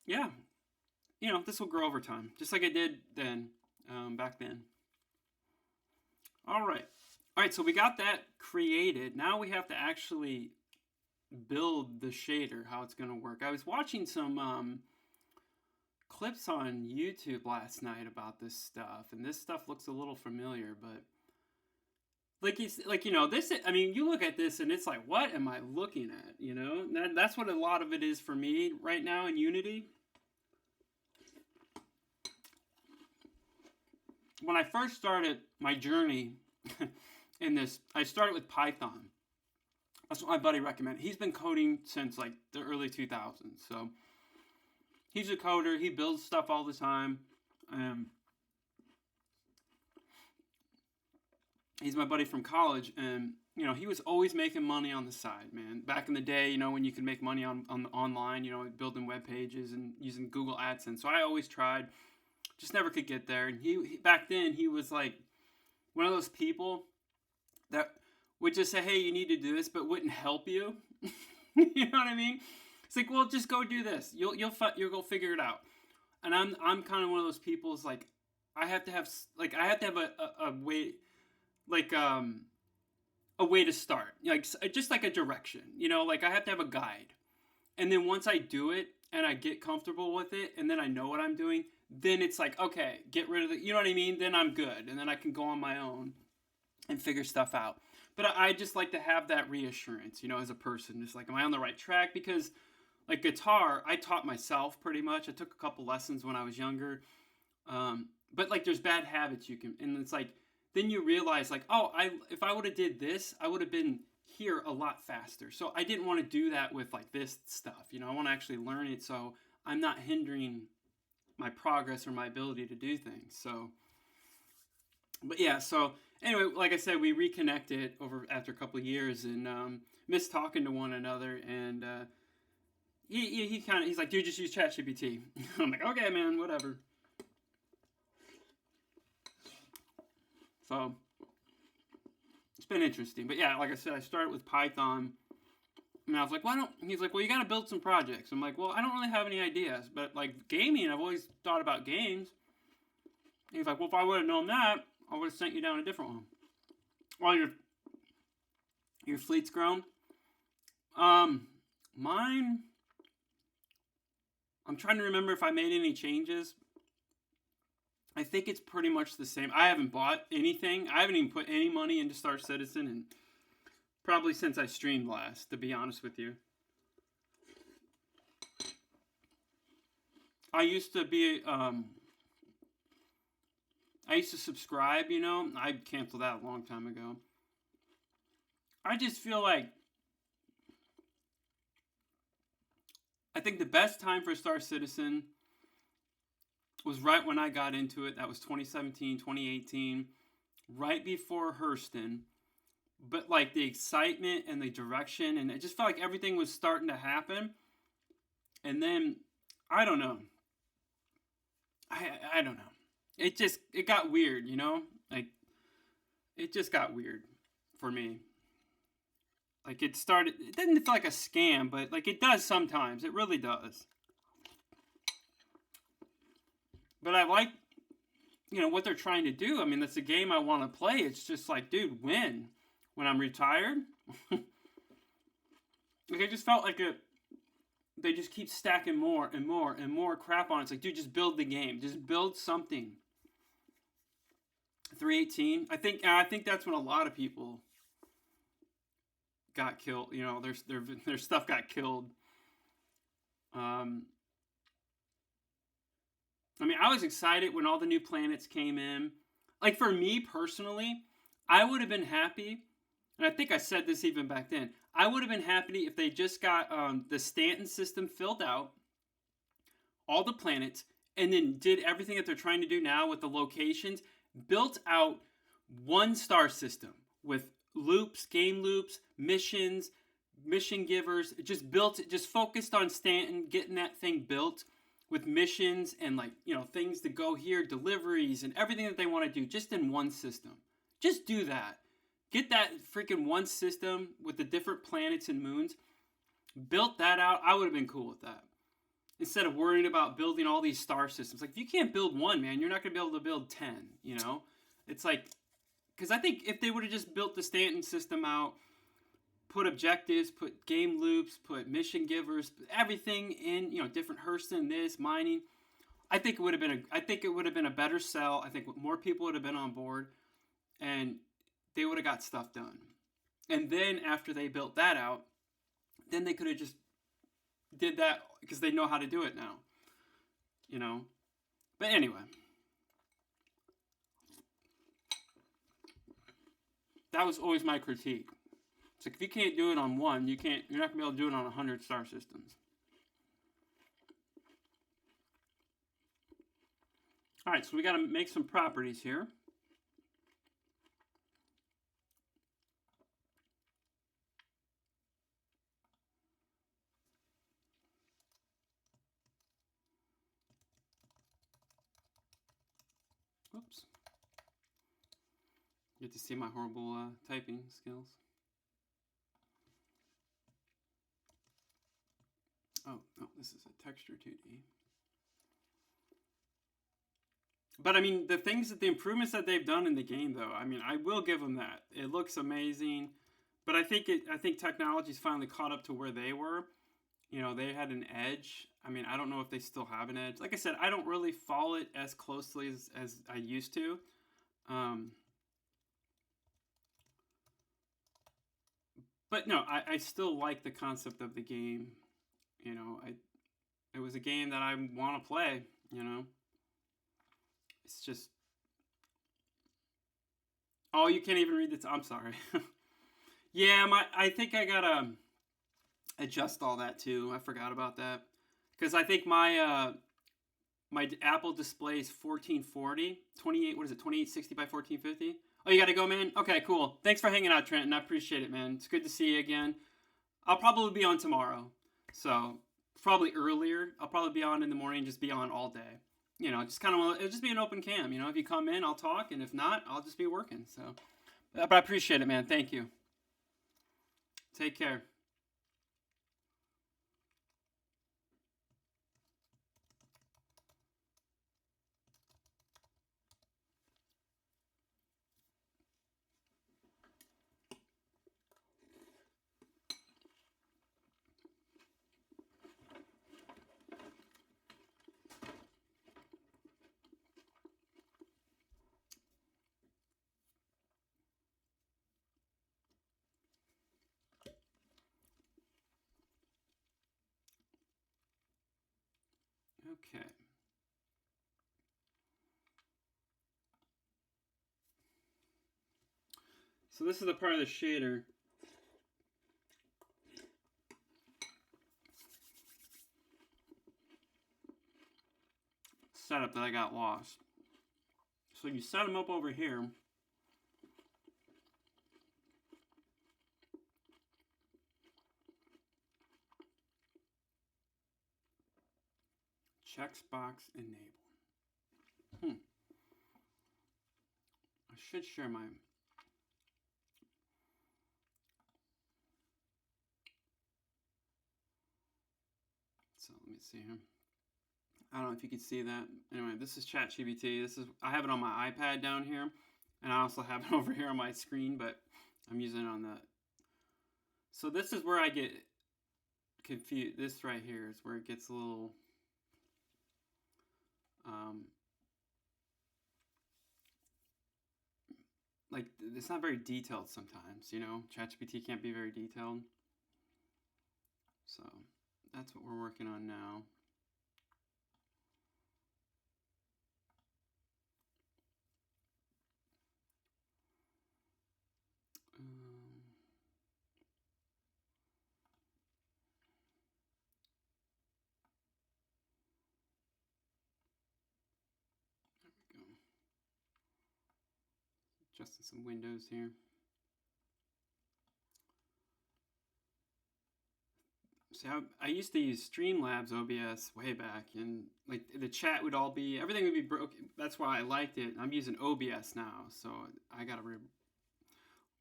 yeah, this will grow over time, just like it did then, back then. All right. So we got that created. Now we have to actually build the shader, how it's going to work. I was watching some clips on YouTube last night about this stuff, and this stuff looks a little familiar, but this, I mean, you look at this and it's like, what am I looking at? That's what a lot of it is for me right now in Unity. When I first started my journey in this, I started with Python. That's what my buddy recommended. He's been coding since like the early 2000s. So he's a coder. He builds stuff all the time. He's my buddy from college, and he was always making money on the side, man. Back in the day, when you could make money on online, building web pages and using Google AdSense. So I always tried, just never could get there. And he back then he was like one of those people that would just say, hey, you need to do this, but wouldn't help you. You know what I mean? It's like, well, just go do this. You'll go figure it out. and I'm kind of one of those people's like, I have to have a way, like a way to start, like just like a direction, you know, like I have to have a guide. And then once I do it and I get comfortable with it and then I know what I'm doing, then it's like, okay, get rid of it. You know what I mean? Then I'm good. And then I can go on my own and figure stuff out. But I just like to have that reassurance, you know, as a person. Just like, am I on the right track? Because like guitar, I taught myself pretty much. I took a couple lessons when I was younger. But like there's bad habits you can, and it's like, then you realize like, oh, if I would have did this, I would have been here a lot faster. So I didn't want to do that with like this stuff. You know, I want to actually learn it so I'm not hindering my progress or my ability to do things. So, but yeah, so anyway, like I said, we reconnected over after a couple of years and missed talking to one another. And he's like, dude, just use ChatGPT. I'm like, okay, man, whatever. So it's been interesting. But yeah, like I said, I started with Python. And I was like, why don't... He's like, well, you got to build some projects. I'm like, well, I don't really have any ideas. But like gaming, I've always thought about games. And he's like, well, if I would have known that, I would have sent you down a different one. Well, your fleet's grown. Mine... I'm trying to remember if I made any changes. I think it's pretty much the same. I haven't bought anything. I haven't even put any money into Star Citizen and probably since I streamed last, to be honest with you. I used to be, I used to subscribe, you know. I canceled that a long time ago. I just feel like, I think the best time for Star Citizen was right when I got into it. That was 2017, 2018, right before Hurston. But like the excitement and the direction, and it just felt like everything was starting to happen. And then, I don't know. I don't know. It got weird, you know? Like, it just got weird for me. Like it didn't feel like a scam, but like it does sometimes. It really does. But I like, you know, what they're trying to do. I mean, that's a game I want to play. It's just like, dude, when I'm retired? Like, I just felt like they just keep stacking more and more and more crap on it. It's like, dude, just build the game. Just build something. 318. I think that's when a lot of people got killed. You know, their stuff got killed. I mean, I was excited when all the new planets came in. Like, for me personally, I would have been happy, and I think I said this even back then, I would have been happy if they just got the Stanton system filled out, all the planets, and then did everything that they're trying to do now with the locations, built out one star system with loops, game loops, missions, mission givers, just focused on Stanton, getting that thing built, with missions and like, you know, things to go here, deliveries and everything that they want to do just in one system. Just do that. Get that freaking one system with the different planets and moons. Built that out. I would have been cool with that. Instead of worrying about building all these star systems. Like, if you can't build one, man, you're not going to be able to build 10, you know? It's like, because I think if they would have just built the Stanton system out, put objectives, put game loops, put mission givers, everything in, you know, different Hurston, this, mining. I think it would have been a better sell. I think more people would have been on board, and they would have got stuff done. And then after they built that out, then they could have just did that because they know how to do it now, you know. But anyway, that was always my critique. It's like, if you can't do it on one, you're not going to be able to do it on 100 star systems. All right, so we got to make some properties here. Whoops. You get to see my horrible typing skills. Oh, no, this is a texture 2D. But I mean, the improvements that they've done in the game, though, I mean, I will give them that. It looks amazing, but I think technology's finally caught up to where they were. You know, they had an edge. I mean, I don't know if they still have an edge. Like I said, I don't really follow it as closely as I used to. Um, but no, I still like the concept of the game. You know, it was a game that I want to play. You know, it's just, oh, you can't even read the. I'm sorry. Yeah, I think I gotta adjust all that too. I forgot about that because I think my Apple display is 1440, 28. What is it? 2860 by 1450. Oh, you gotta go, man. Okay, cool. Thanks for hanging out, Trenton. I appreciate it, man. It's good to see you again. I'll probably be on tomorrow, so probably earlier. I'll probably be on in the morning. Just be on all day. You know, just kind of it'll just be an open cam. You know, if you come in, I'll talk, and if not, I'll just be working. So, but I appreciate it, man. Thank you. Take care. Okay. So this is the part of the shader setup that I got lost. So you set them up over here. Checkbox enable. I should share my. So let me see here. I don't know if you can see that. Anyway, this is ChatGPT. I have it on my iPad down here, and I also have it over here on my screen, but I'm using it on the. So this is where I get confused. This right here is where it gets a little. Like it's not very detailed sometimes. You know, ChatGPT can't be very detailed. So that's what we're working on now. There we go. Adjusting some windows here. See, I used to use Streamlabs OBS way back, and like the chat would all be, everything would be broken. That's why I liked it. I'm using OBS now, so I gotta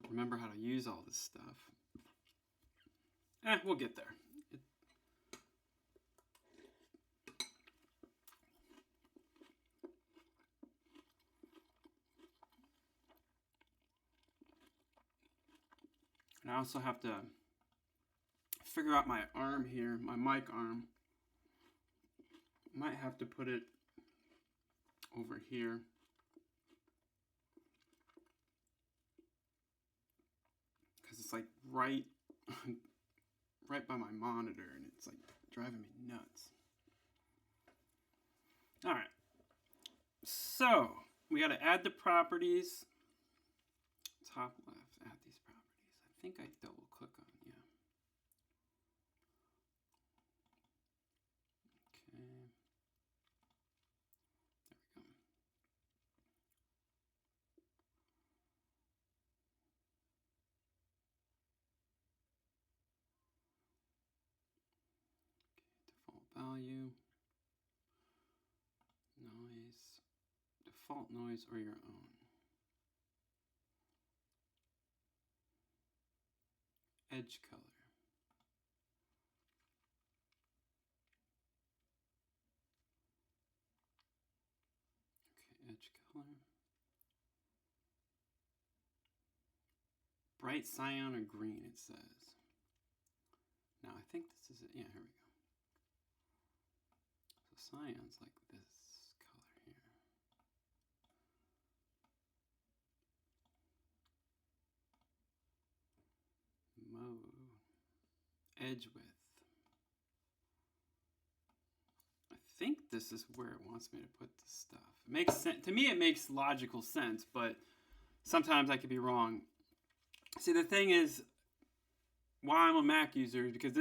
remember how to use all this stuff. We'll get there. And I also have to figure out my arm here, my mic arm. Might have to put it over here. Because it's like right by my monitor, and it's like driving me nuts. All right. So we got to add the properties. Top left, add these properties. I think I double click on, yeah. Okay. There we go. Okay, default value, noise, default noise or your own. Edge color. Okay, bright cyan or green, it says. Now, I think this is it. Yeah, here we go. So cyan's like this color here. Mode. Edge width. I think this is where it wants me to put the stuff. It makes sense. To me, it makes logical sense, but sometimes I could be wrong. See, the thing is, why I'm a Mac user is because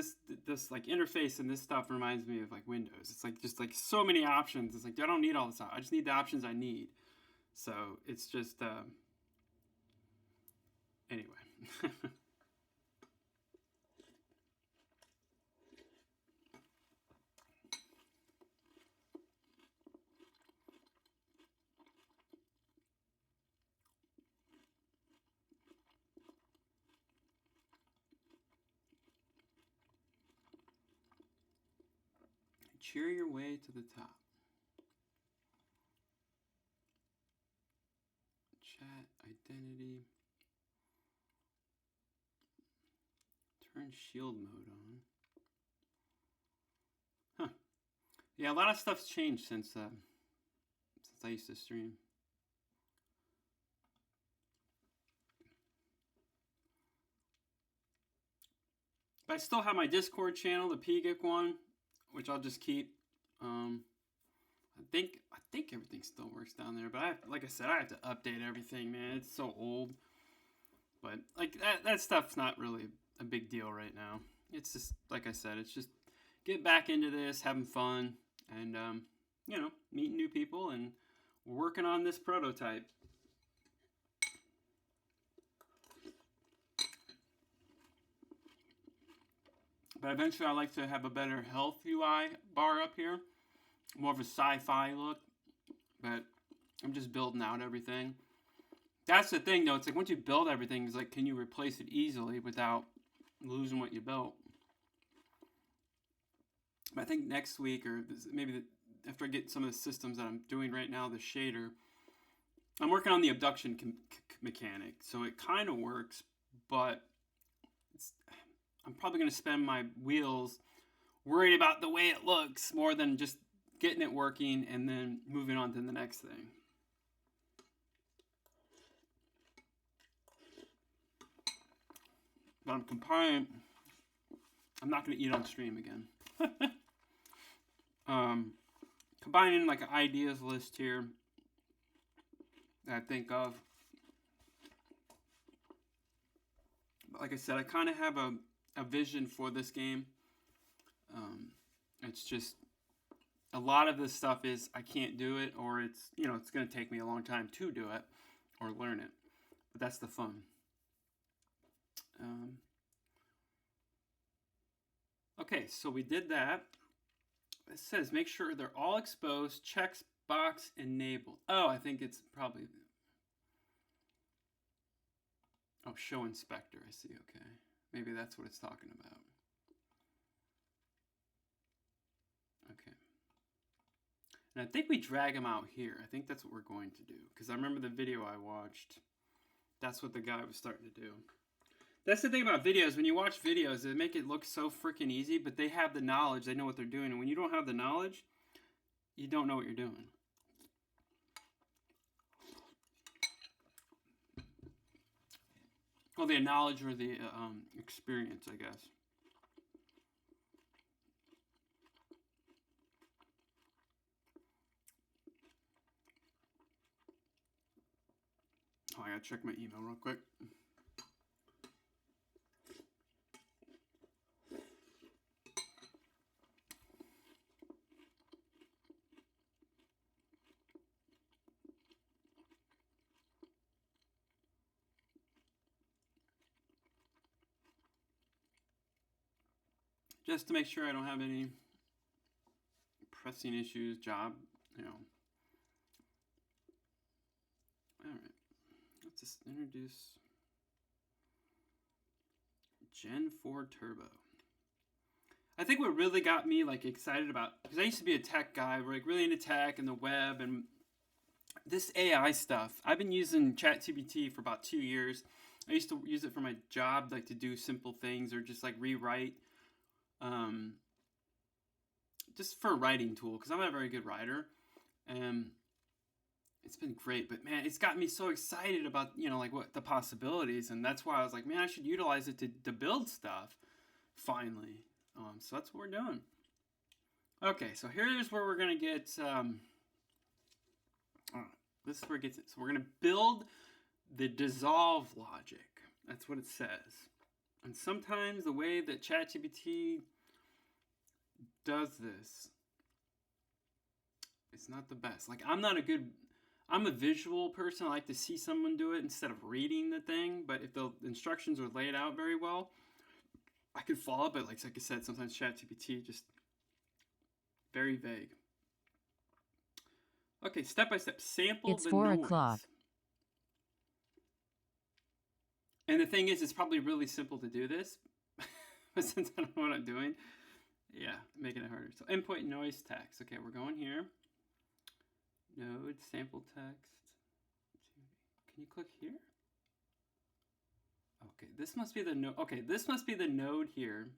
this like interface and this stuff reminds me of like Windows. It's like just like so many options. It's like I don't need all this. I just need the options I need. So it's just anyway. Cheer your way to the top. Chat identity. Turn shield mode on. Huh. Yeah, a lot of stuff's changed since I used to stream. But I still have my Discord channel, the PGIC one, which I'll just keep. I think everything still works down there, but like I said, I have to update everything, man. It's so old. But like that stuff's not really a big deal right now. It's just like I said, it's just get back into this, having fun, and you know, meeting new people, and we're working on this prototype. But eventually I'd like to have a better health UI bar up here. More of a sci-fi look. But I'm just building out everything. That's the thing though. It's like once you build everything, it's like can you replace it easily without losing what you built? But I think next week or maybe after I get some of the systems that I'm doing right now, the shader, I'm working on the abduction mechanic. So it kind of works, but I'm probably going to spend my wheels worried about the way it looks more than just getting it working and then moving on to the next thing. But I'm compiling. I'm not going to eat on stream again. Combining like an ideas list here that I think of. But like I said, I kind of have a vision for this game. It's just a lot of this stuff is I can't do it, or it's it's going to take me a long time to do it or learn it. But that's the fun. Okay, so we did that. It says make sure they're all exposed. Checks box enabled. Oh, I think it's probably. Oh, show inspector. I see. Okay. Maybe that's what it's talking about. Okay. And I think we drag them out here. I think that's what we're going to do. Because I remember the video I watched. That's what the guy was starting to do. That's the thing about videos. When you watch videos, they make it look so freaking easy. But they have the knowledge. They know what they're doing. And when you don't have the knowledge, you don't know what you're doing. Well, the knowledge or the experience, I guess. Oh, I gotta check my email real quick. Just to make sure I don't have any pressing issues, job, All right. Let's just introduce Gen 4 Turbo. I think what really got me like excited about, because I used to be a tech guy, we're like really into tech and the web and this AI stuff. I've been using ChatGPT for about 2 years. I used to use it for my job, like to do simple things or just like rewrite, just for a writing tool, because I'm not a very good writer. And it's been great, but man, it's got me so excited about, like what the possibilities. And that's why I was like, man, I should utilize it to build stuff finally. So that's what we're doing. Okay, so here's where we're going to get, this is where it gets it. So we're going to build the dissolve logic. That's what it says. And sometimes the way that ChatGPT does this, it's not the best. Like, I'm a visual person. I like to see someone do it instead of reading the thing. But if the instructions are laid out very well, I could follow, but like I said, sometimes ChatGPT just very vague. Okay, step by step. Sample It's the 4 noise. o'clock. And the thing is, it's probably really simple to do this, but since I don't know what I'm doing, yeah, making it harder. So input noise text. Okay, we're going here. Node sample text. Can you click here? Okay, this must be the node. Okay, this must be the node here.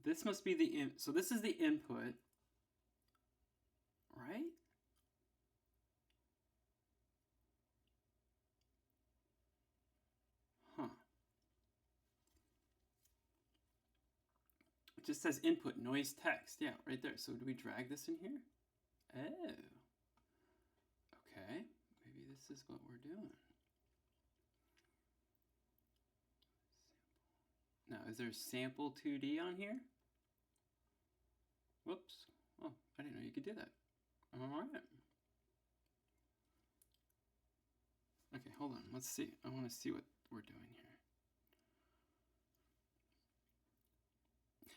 This must be the so this is the input, right? Huh. It just says input noise text. Yeah, right there. So do we drag this in here? Oh. Okay, maybe this is what we're doing. Now, is there sample 2D on here? Whoops. Oh, I didn't know you could do that. All right. Okay, hold on. Let's see. I want to see what we're doing here.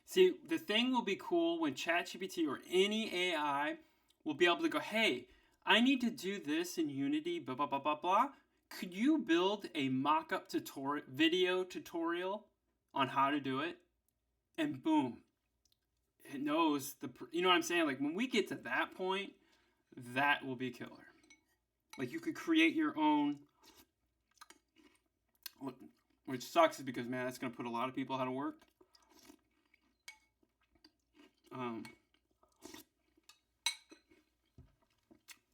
See, the thing will be cool when ChatGPT or any AI will be able to go, hey, I need to do this in Unity, blah, blah, blah, blah, blah. Could you build a mock-up video tutorial on how to do it? And boom, it knows you know what I'm saying? Like when we get to that point, that will be killer. Like you could create your own, which sucks is because, man, that's going to put a lot of people out of work.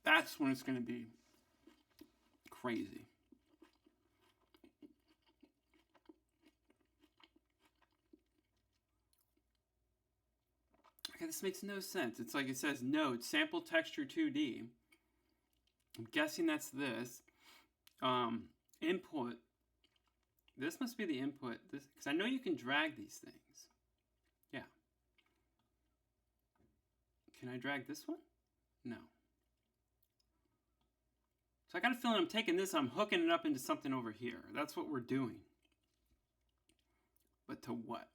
That's when it's going to be crazy. Okay, this makes no sense. It's like it says node, sample texture 2D. I'm guessing that's this. Input. This must be the input. This, because I know you can drag these things. Yeah. Can I drag this one? No. So I got a feeling I'm taking this, I'm hooking it up into something over here. That's what we're doing. But to what?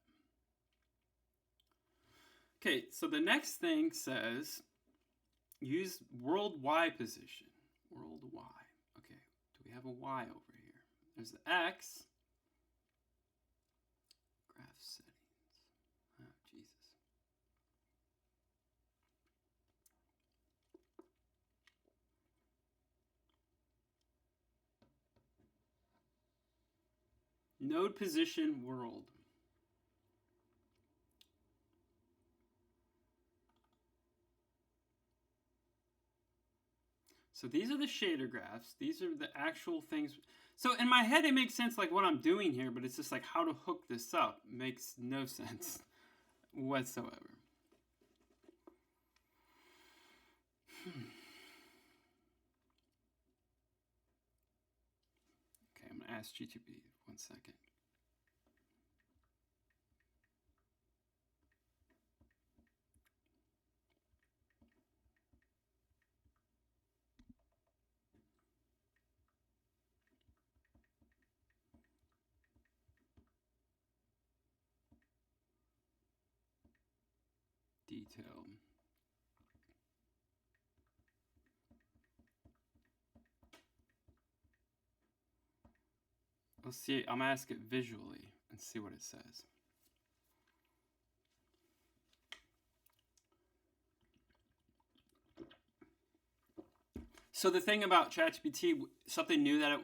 Okay, so the next thing says use world Y position. World Y. Okay, do we have a Y over here? There's the X. Graph settings. Oh, Jesus. Node position world. So these are the shader graphs. These are the actual things. So in my head, it makes sense like what I'm doing here, but it's just like how to hook this up makes no sense whatsoever. Okay, I'm gonna ask GTP 1 second. Detailed. Let's see, I'm gonna ask it visually and see what it says. So the thing about ChatGPT, something new that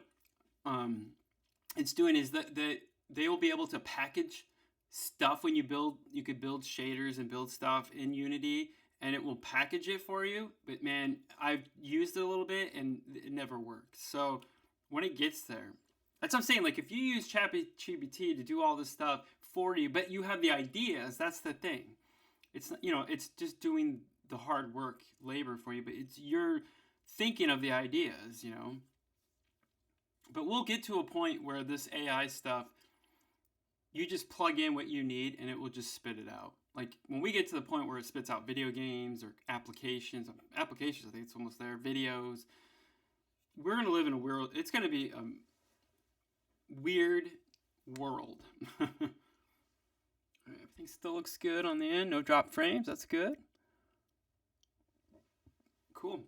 it's doing is that they will be able to package stuff when you build. You could build shaders and build stuff in Unity, and it will package it for you. But man, I've used it a little bit and it never worked. So when it gets there, that's what I'm saying. Like if you use ChatGPT to do all this stuff for you, but you have the ideas, that's the thing. It's, you know, it's just doing the hard work, labor for you, but it's you're thinking of the ideas, you know. But we'll get to a point where this AI stuff, you just plug in what you need and it will just spit it out. Like when we get to the point where it spits out video games or applications, I think it's almost there, videos, we're going to live in a world, it's going to be a weird world. All right, everything still looks good on the end, no drop frames, that's good. Cool.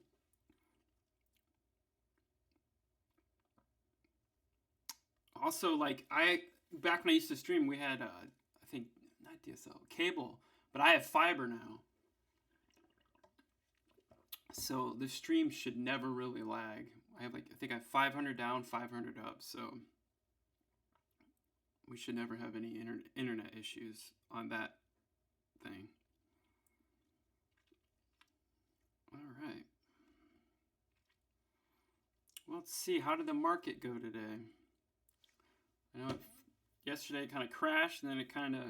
Also, like back when I used to stream, we had I think not DSL, cable, but I have fiber now, so the stream should never really lag. I think I have 500 down, 500 up, so we should never have any internet issues on that thing. All right. Well, let's see. How did the market go today? I know yesterday it kind of crashed, and then it kind of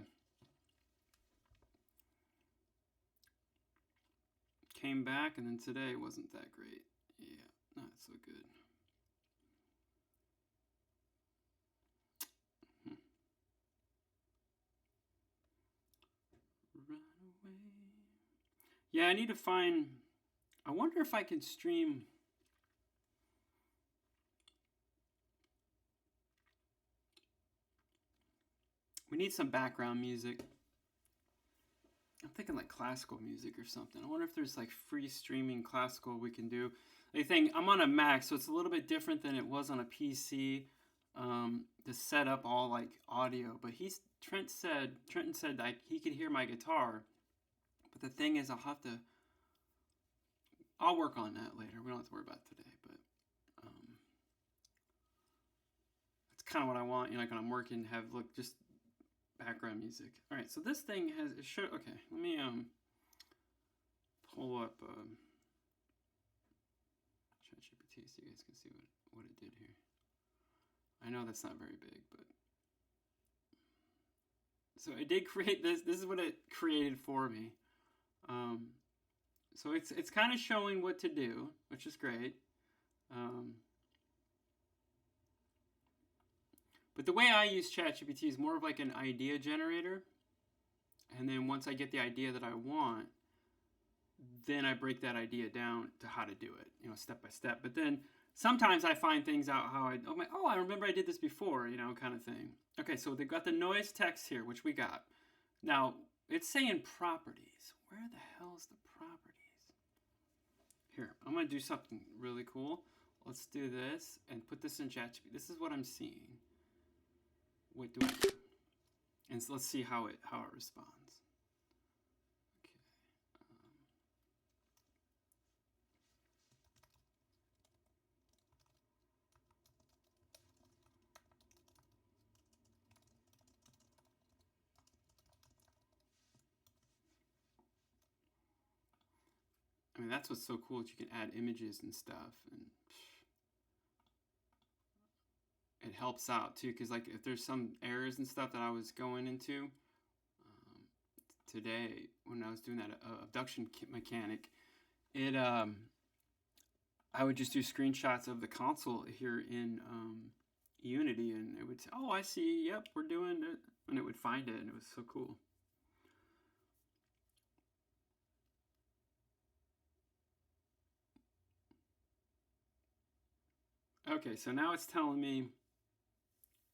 came back, and then today it wasn't that great. Yeah, not so good. Run away. Yeah, I need to find. I wonder if I can stream. We need some background music. I'm thinking like classical music or something. I wonder if there's like free streaming classical we can do. The thing, I'm on a Mac, so it's a little bit different than it was on a PC to set up all like audio. But Trenton said like he could hear my guitar. But the thing is, I'll work on that later. We don't have to worry about it today, but that's kind of what I want. You know, like when I'm working, have look just background music. All right, so this thing has it should. Okay, let me pull up ChatGPT so you guys can see what it did here. I know that's not very big, but so it did create this. This is what it created for me. So it's kind of showing what to do, which is great. But the way I use ChatGPT is more of like an idea generator. And then once I get the idea that I want, then I break that idea down to how to do it, you know, step by step. But then sometimes I find things out I remember I did this before, you know, kind of thing. Okay, so they've got the noise text here, which we got. Now, it's saying properties. Where the hell is the properties? Here, I'm going to do something really cool. Let's do this and put this in ChatGPT. This is what I'm seeing. What do I do? And so let's see how it responds. Okay. I mean, that's what's so cool that you can add images and stuff, and it helps out too, because like if there's some errors and stuff that I was going into today when I was doing that abduction mechanic, I would just do screenshots of the console here in Unity, and it would say, "Oh, I see. Yep, we're doing it," and it would find it, and it was so cool. Okay, so now it's telling me,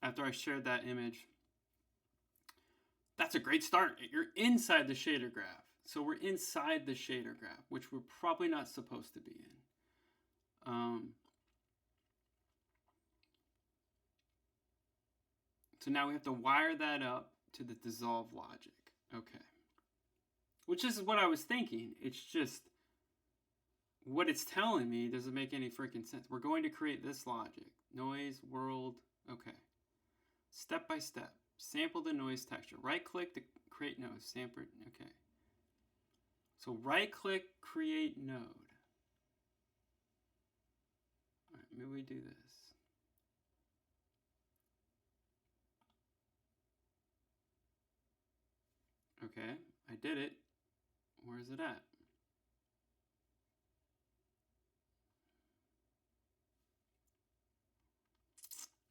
after I shared that image, that's a great start. You're inside the shader graph. So we're inside the shader graph, which we're probably not supposed to be in. So now we have to wire that up to the dissolve logic. Okay. Which is what I was thinking. It's just what it's telling me doesn't make any freaking sense. We're going to create this logic. Noise, world, okay. Step by step. Sample the noise texture. Right click to create node. Sample. Okay. So right click, create node. All right, maybe we do this. Okay, I did it. Where is it at?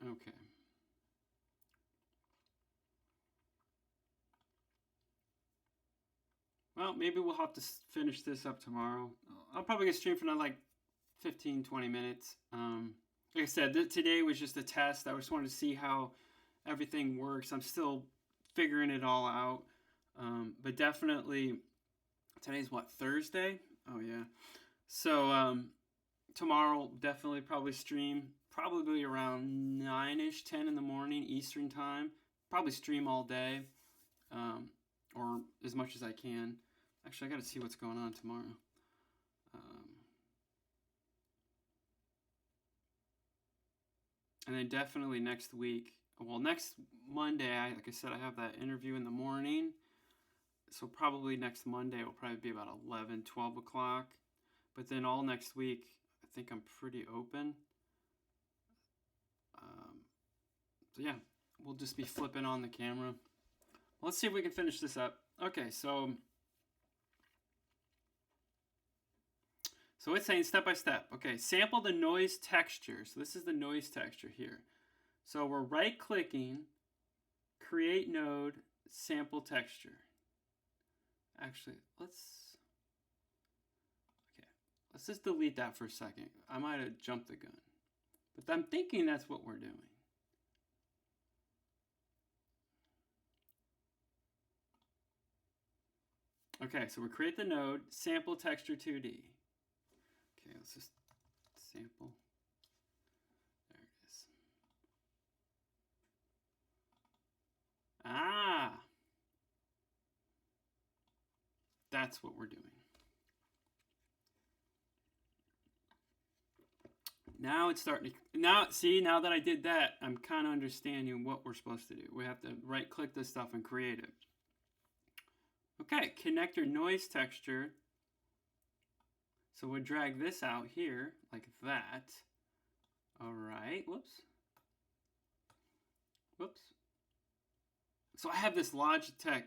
Okay. Well, maybe we'll have to finish this up tomorrow. I'll probably get streamed for another like 15, 20 minutes. Like I said, today was just a test. I just wanted to see how everything works. I'm still figuring it all out. But definitely, today's what, Thursday? Oh, yeah. So tomorrow, definitely probably stream. Probably around 9-ish, 10 in the morning, Eastern time. Probably stream all day. Or as much as I can. Actually, I got to see what's going on tomorrow. And then definitely next week. Well, next Monday, like I said, I have that interview in the morning. So probably next Monday will probably be about 11, 12 o'clock. But then all next week, I think I'm pretty open. So yeah, we'll just be flipping on the camera. Let's see if we can finish this up. Okay, so it's saying step by step. Okay, sample the noise texture. So this is the noise texture here. So we're right clicking, create node, sample texture. Actually, let's just delete that for a second. I might have jumped the gun. But I'm thinking that's what we're doing. Okay, so we create the node, sample texture 2D. Okay, let's just sample. There it is. Ah! That's what we're doing. Now it's starting to, now that I did that, I'm kind of understanding what we're supposed to do. We have to right click this stuff and create it. Okay, connect your noise texture. So we'll drag this out here like that. All right, whoops. So I have this Logitech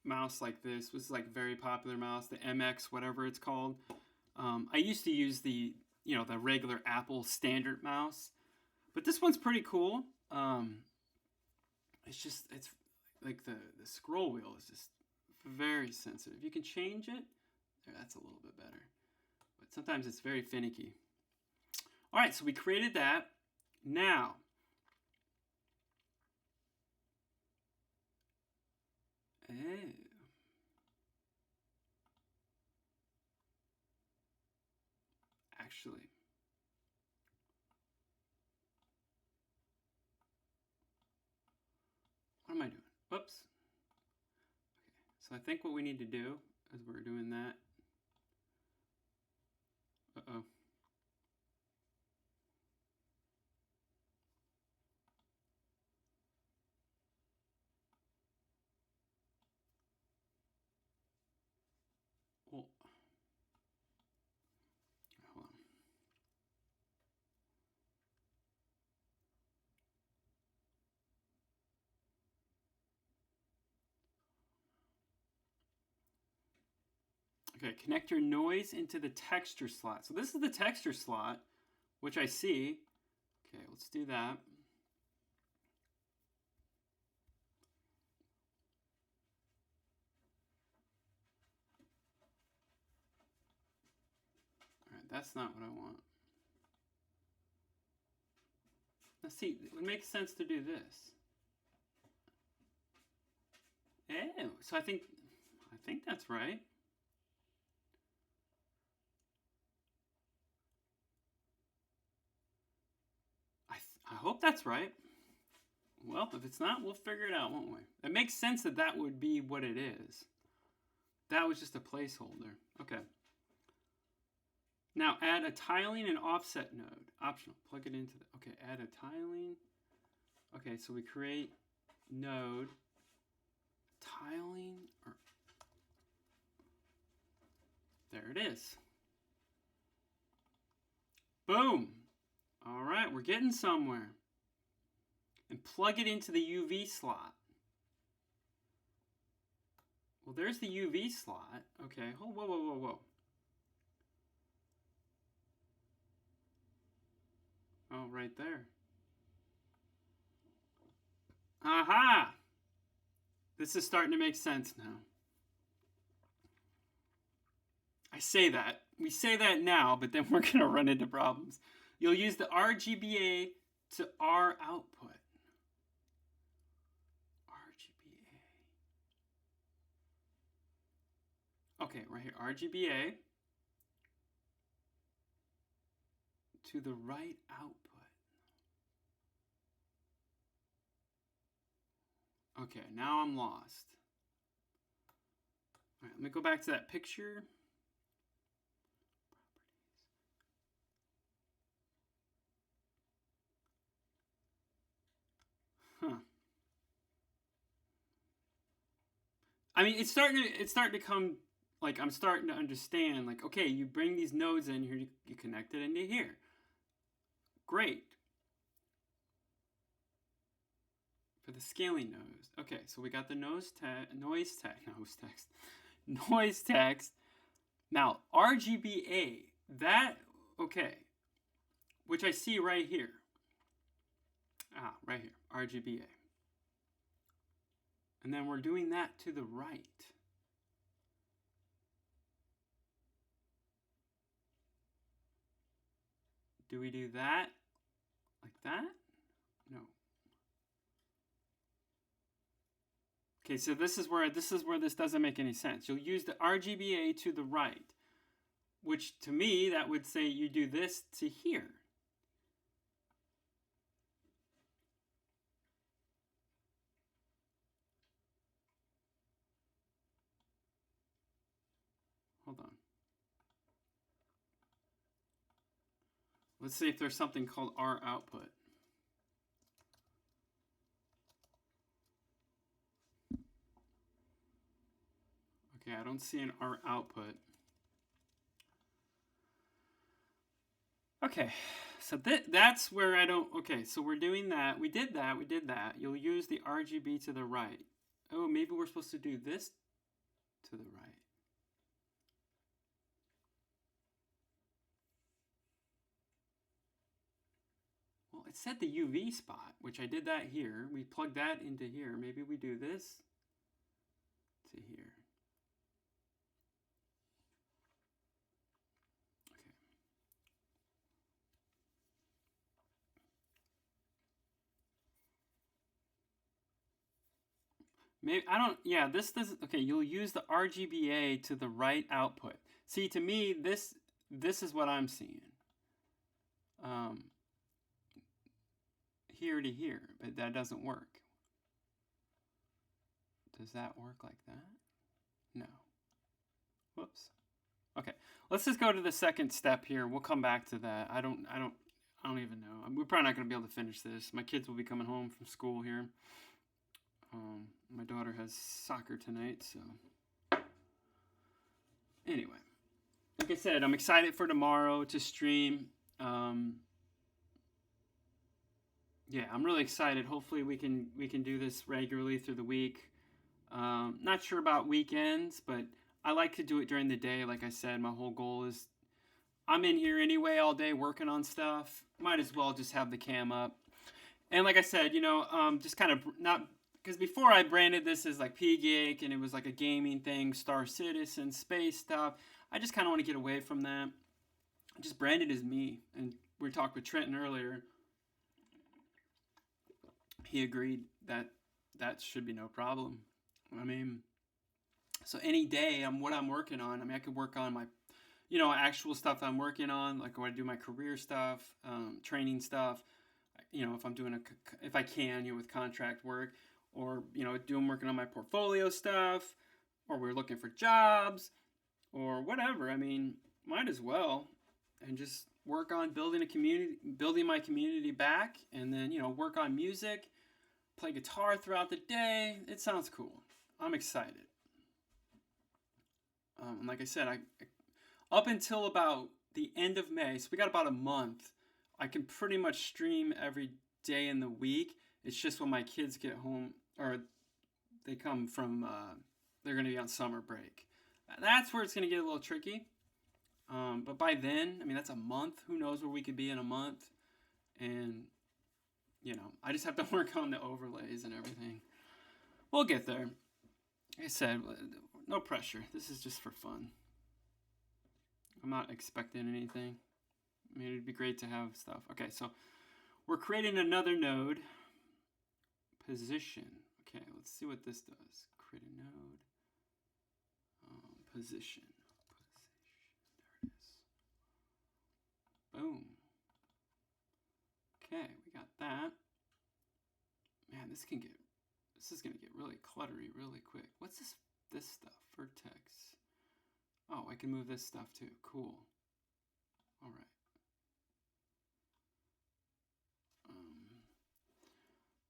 mouse like this. This is like very popular mouse, the MX, whatever it's called. I used to use the regular Apple standard mouse, but this one's pretty cool. It's like the scroll wheel is just very sensitive. You can change it. There, that's a little bit better. But sometimes it's very finicky. All right, so we created that. Now, actually, what am I doing? Whoops. Okay, so I think what we need to do as we're doing that. Uh-oh. Well, hold on. Okay, connect your noise into the texture slot. So this is the texture slot, which I see. Okay, let's do that. All right, that's not what I want. Now see, it would make sense to do this. Oh, so I think that's right. I hope that's right. Well, if it's not, we'll figure it out, won't we? It makes sense that that would be what it is. That was just a placeholder. Okay. Now add a tiling and offset node. Optional. Plug it into the, okay, add a tiling. Okay, so we create node tiling. There it is. Boom. All right, we're getting somewhere. And plug it into the UV slot. Well, there's the UV slot. Okay, whoa, whoa, whoa, whoa, whoa. Oh, right there. Aha! This is starting to make sense now. I say that. We say that now, but then we're going to run into problems. You'll use the RGBA to R output. RGBA. Okay, right here. RGBA to the right output. Okay, now I'm lost. All right, let me go back to that picture. Huh. I mean, it's starting to come, like, I'm starting to understand, like, okay, you bring these nodes in here, you connect it into here. Great. For the scaling nodes. Okay, so we got the noise text. Now, RGBA, that, okay, which I see right here. Ah, right here, RGBA. And then we're doing that to the right. Do we do that like that? No. Okay, so this is where this doesn't make any sense. You'll use the RGBA to the right, which to me that would say you do this to here. Hold on. Let's see if there's something called R output. Okay, I don't see an R output. Okay, so that's where I don't, okay, so we're doing that. We did that. You'll use the RGB to the right. Oh, maybe we're supposed to do this to the right. Well, it said the UV spot, which I did that here. We plugged that into here. Maybe we do this to here. Okay. Maybe, I don't, yeah, this doesn't, okay, you'll use the RGBA to the right output. See, to me, this is what I'm seeing. Here to here, but that doesn't work. Does that work like that? No. Whoops. Okay, let's just go to the second step here. We'll come back to that. I don't even know. We're probably not going to be able to finish this. My kids will be coming home from school here. My daughter has soccer tonight, so anyway, like I said, I'm excited for tomorrow to stream. Yeah, I'm really excited. Hopefully we can do this regularly through the week. Not sure about weekends, but I like to do it during the day. Like I said, my whole goal is I'm in here anyway all day working on stuff. Might as well just have the cam up. And like I said, you know, just kind of not, because before I branded this as like P-Geek and it was like a gaming thing, Star Citizen, space stuff. I just kind of want to get away from that. I just branded as me. And we talked with Trenton earlier. He agreed that that should be no problem. I mean, so any day what I'm working on, I mean, I could work on my, you know, actual stuff I'm working on, like when I do my career stuff, training stuff, you know, if I'm doing if I can, you know, with contract work, or, you know, working on my portfolio stuff, or we're looking for jobs, or whatever. I mean, might as well, and just work on building my community back, and then, you know, work on music. play guitar throughout the day. It sounds cool. I'm excited. Like I said, I up until about the end of May, so we got about a month, I can pretty much stream every day in the week. It's just when my kids get home, or they come from, they're going to be on summer break. That's where it's going to get a little tricky. But by then, I mean, that's a month. Who knows where we could be in a month. And, you know, I just have to work on the overlays and everything. We'll get there. Like I said, no pressure. This is just for fun. I'm not expecting anything. I mean, it'd be great to have stuff. Okay, so we're creating another node. Position. Okay, let's see what this does. Create a node. Position. There it is. Boom. Okay, we got that. Man, this is gonna get really cluttery really quick. What's this stuff? Vertex. Oh, I can move this stuff too. Cool. All right.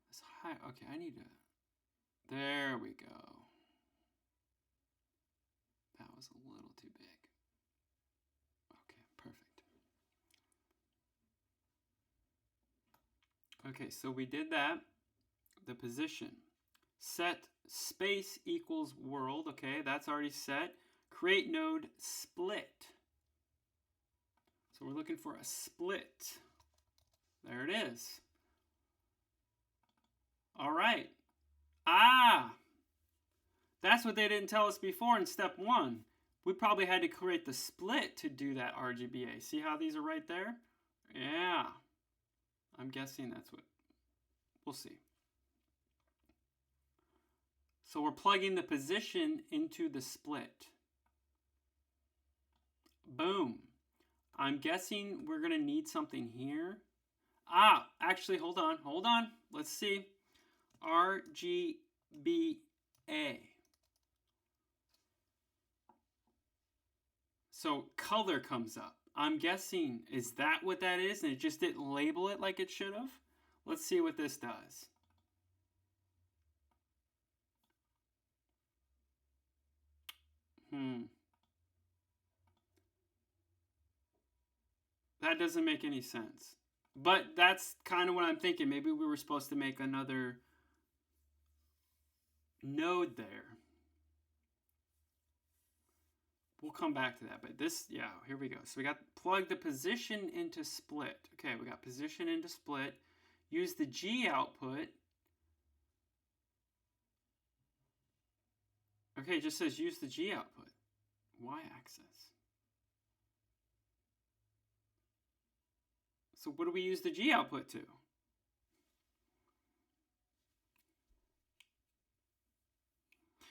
This high. Okay, I need to. There we go. That was a little too big. Okay, perfect. Okay, so we did that. The position. Set space equals world. Okay, that's already set. Create node split. So we're looking for a split. There it is. All right. That's what they didn't tell us before in step 1. We probably had to create the split to do that RGBA. See how these are right there? Yeah. I'm guessing that's what. We'll see. So we're plugging the position into the split. Boom. I'm guessing we're going to need something here. Actually, hold on. Let's see. RGBA. So color comes up. I'm guessing, is that what that is? And it just didn't label it like it should have? Let's see what this does. That doesn't make any sense. But that's kind of what I'm thinking. Maybe we were supposed to make another node there. We'll come back to that. But this, yeah, here we go. So we got plug the position into split. Okay, we got position into split. Use the G output. Okay, it just says use the G output. Y-axis. So what do we use the G output to?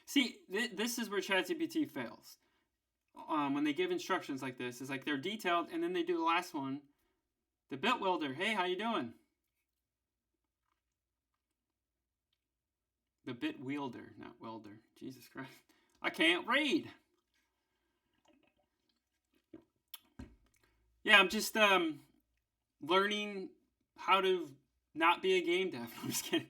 See, this is where ChatGPT fails. When they give instructions like this, it's like they're detailed, and then they do the last one. The bit welder, hey, how you doing? The bit wielder, not welder. Jesus Christ. I can't read. Yeah, I'm just learning how to not be a game dev. I'm just kidding.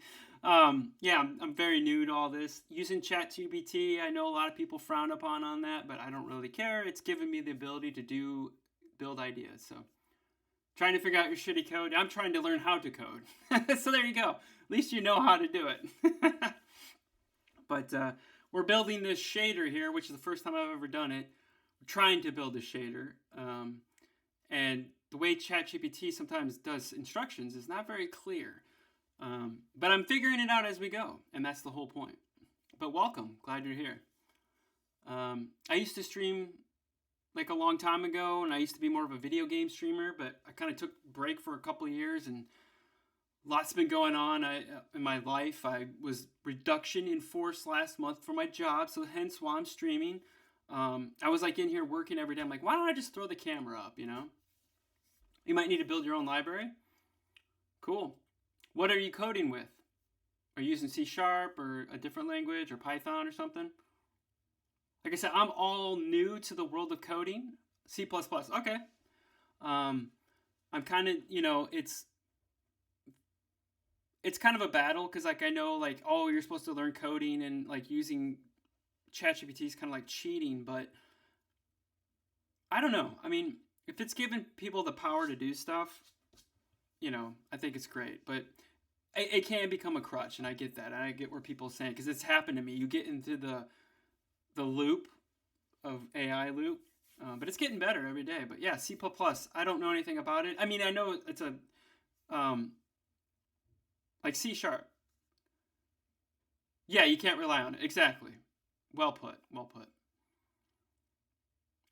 Yeah, I'm very new to all this. Using ChatGPT, I know a lot of people frown upon on that, but I don't really care. It's given me the ability to build ideas. So trying to figure out your shitty code. I'm trying to learn how to code. So there you go. At least you know how to do it. But we're building this shader here, which is the first time I've ever done it. We're trying to build a shader. And the way ChatGPT sometimes does instructions is not very clear. But I'm figuring it out as we go, and that's the whole point. But welcome. Glad you're here. I used to stream like a long time ago, and I used to be more of a video game streamer, but I kind of took a break for a couple of years, and lots been going on in my life. I was reduction in force last month for my job, so hence why I'm streaming. I was like in here working every day. I'm like, why don't I just throw the camera up, you know? You might need to build your own library. Cool. What are you coding with? Are you using C# or a different language or Python or something? Like I said, I'm all new to the world of coding. C++. Okay. I'm kind of, you know, it's it's kind of a battle because like I know like, oh, you're supposed to learn coding and like using ChatGPT is kind of like cheating, but I don't know. I mean, if it's giving people the power to do stuff, I think it's great. But it can become a crutch, and I get that. And I get where people are saying, because it's happened to me. You get into the loop of AI loop, but it's getting better every day. But yeah, C++, I don't know anything about it. I mean, I know it's a, like C#. Yeah, you can't rely on it. Exactly. Well put. Well put.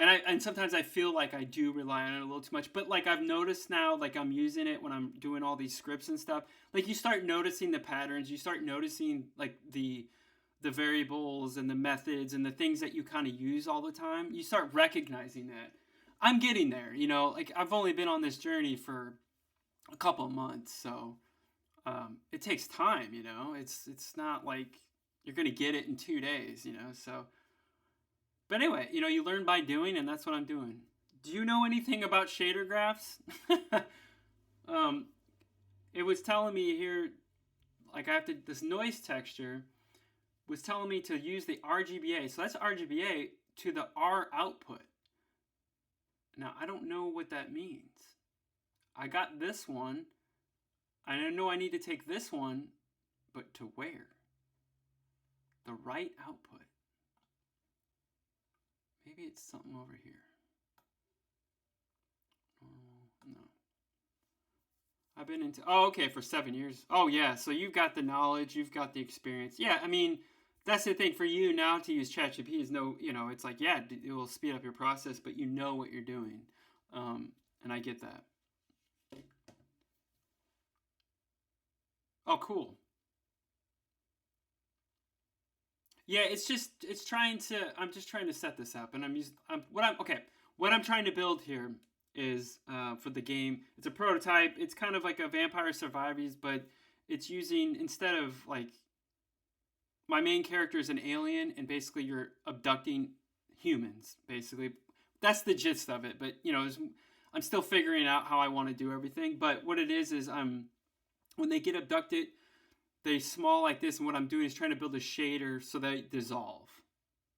And sometimes I feel like I do rely on it a little too much, but like I've noticed now, like I'm using it when I'm doing all these scripts and stuff. Like you start noticing the patterns, you start noticing like the variables and the methods and the things that you kind of use all the time. You start recognizing that. I'm getting there, like I've only been on this journey for a couple of months, so it takes time, It's not like you're gonna get it in 2 days, so. But anyway, you learn by doing, and that's what I'm doing. Do you know anything about shader graphs? It was telling me here, like this noise texture was telling me to use the RGBA. So that's RGBA to the R output. Now, I don't know what that means. I got this one. I know I need to take this one, but to where? The right output. Maybe it's something over here. No. I've been into, okay, for 7 years. Oh, yeah, so you've got the knowledge, you've got the experience. Yeah, I mean, that's the thing for you now to use ChatGPT is it's like, yeah, it will speed up your process, but you know what you're doing. And I get that. Oh, cool. Yeah, I'm just trying to set this up, and what I'm trying to build here is for the game. It's a prototype. It's kind of like a Vampire Survivors, but it's using, instead of like, my main character is an alien, and basically you're abducting humans. Basically, that's the gist of it. But I'm still figuring out how I want to do everything. But what it is when they get abducted, they small like this, and what I'm doing is trying to build a shader so they dissolve.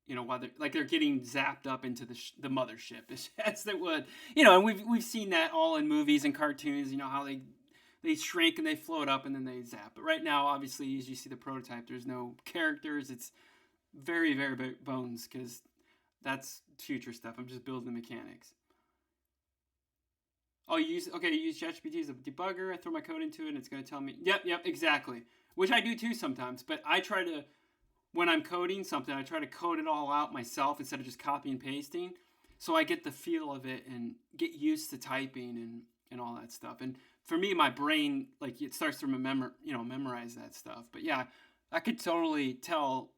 While they're getting zapped up into the mothership, as they would. And we've seen that all in movies and cartoons. How they shrink and they float up and then they zap. But right now, obviously, as you see the prototype, there's no characters. It's very, very bones, because that's future stuff. I'm just building the mechanics. Oh, you use ChatGPT as a debugger. I throw my code into it, and it's going to tell me. Yep, exactly. Which I do too sometimes. But I try to, when I'm coding something, I try to code it all out myself instead of just copy and pasting, so I get the feel of it and get used to typing and all that stuff. And for me, my brain, like, it starts to memorize that stuff. But yeah, I could totally tell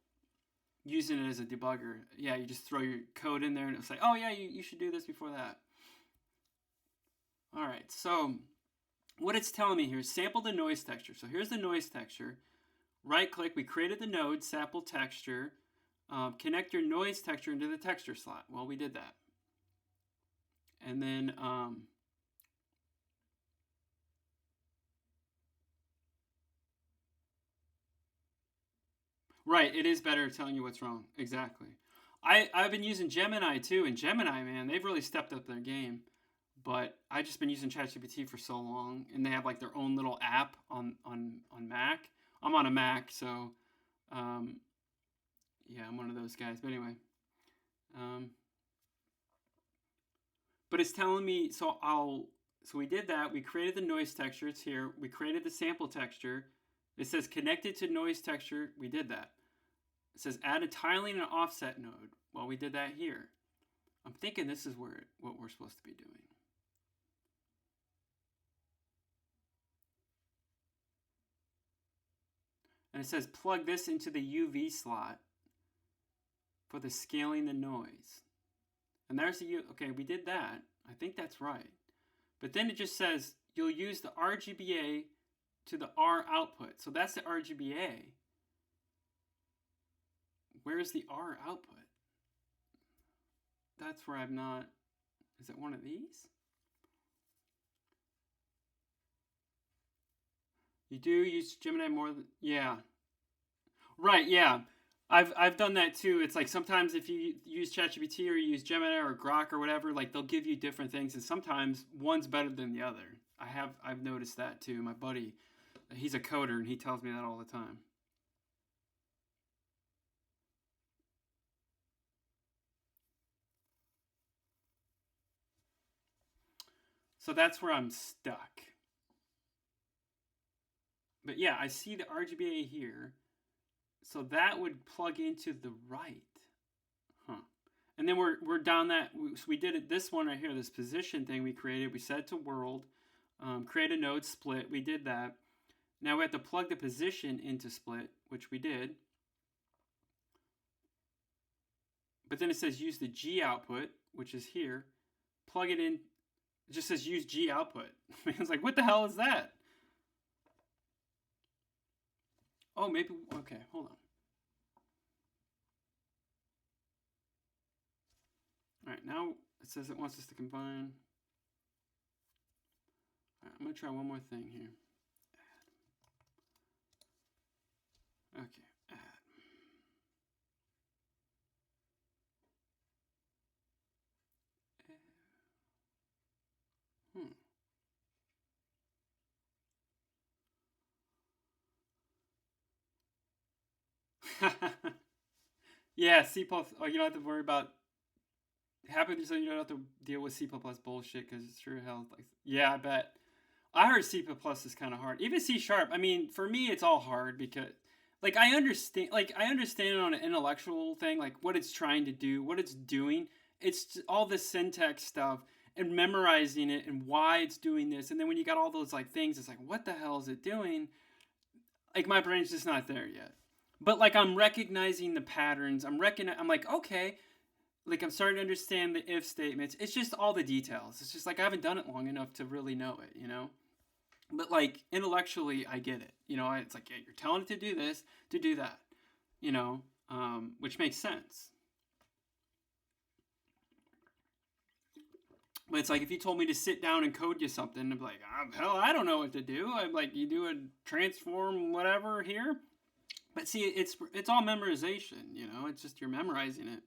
using it as a debugger. Yeah, you just throw your code in there, and it'll say, oh yeah, you should do this before that. All right, so what it's telling me here is sample the noise texture. So here's the noise texture. Right click, we created the node, sample texture. Connect your noise texture into the texture slot. Well, we did that. And then right, it is better telling you what's wrong. Exactly. I've been using Gemini too, and Gemini, man, they've really stepped up their game. But I've just been using ChatGPT for so long, and they have like their own little app on Mac. I'm on a Mac, so yeah, I'm one of those guys. But anyway, but it's telling me, so we did that. We created the noise texture. It's here. We created the sample texture. It says connected to noise texture. We did that. It says add a tiling and offset node. Well, we did that here. I'm thinking this is what we're supposed to be doing. And it says plug this into the UV slot for the scaling the noise. And there's okay, we did that. I think that's right. But then it just says you'll use the RGBA to the R output. So that's the RGBA. Where's the R output? That's where I'm not. Is it one of these? You do use Gemini more than, yeah. Right, yeah. I've done that too. It's like sometimes if you use ChatGPT or you use Gemini or Grok or whatever, like they'll give you different things, and sometimes one's better than the other. I've noticed that too. My buddy, he's a coder, and he tells me that all the time. So that's where I'm stuck. But yeah, I see the RGBA here. So that would plug into the right. Huh. And then we're down that, so we did it, this one right here, this position thing we created. We set it to world, create a node split. We did that. Now we have to plug the position into split, which we did. But then it says use the G output, which is here. Plug it in. It just says use G output. It's like, what the hell is that? Oh, maybe, okay, hold on. All right, now it says it wants us to combine. All right, I'm gonna try one more thing here. Add. Okay, add. Yeah, C++. Oh, you don't have to worry about. Happy with yourself. You don't have to deal with C++ bullshit because it's true hell. Like, yeah, I bet. I heard C++ is kind of hard. Even C sharp. I mean, for me, it's all hard because, like, I understand. Like, I understand on an intellectual thing, like what it's trying to do, what it's doing. It's all the syntax stuff and memorizing it and why it's doing this. And then when you got all those like things, it's like, what the hell is it doing? Like my brain's just not there yet. But like I'm recognizing the patterns. I'm like, okay, like I'm starting to understand the if statements. It's just all the details. It's just like I haven't done it long enough to really know it, you know? But like intellectually I get it. You know, it's like, yeah, you're telling it to do this, to do that, you know, which makes sense. But it's like if you told me to sit down and code you something, I'd be like, hell, I don't know what to do. I'm like, you do a transform whatever here. But see, it's all memorization, you know. It's just you're memorizing it,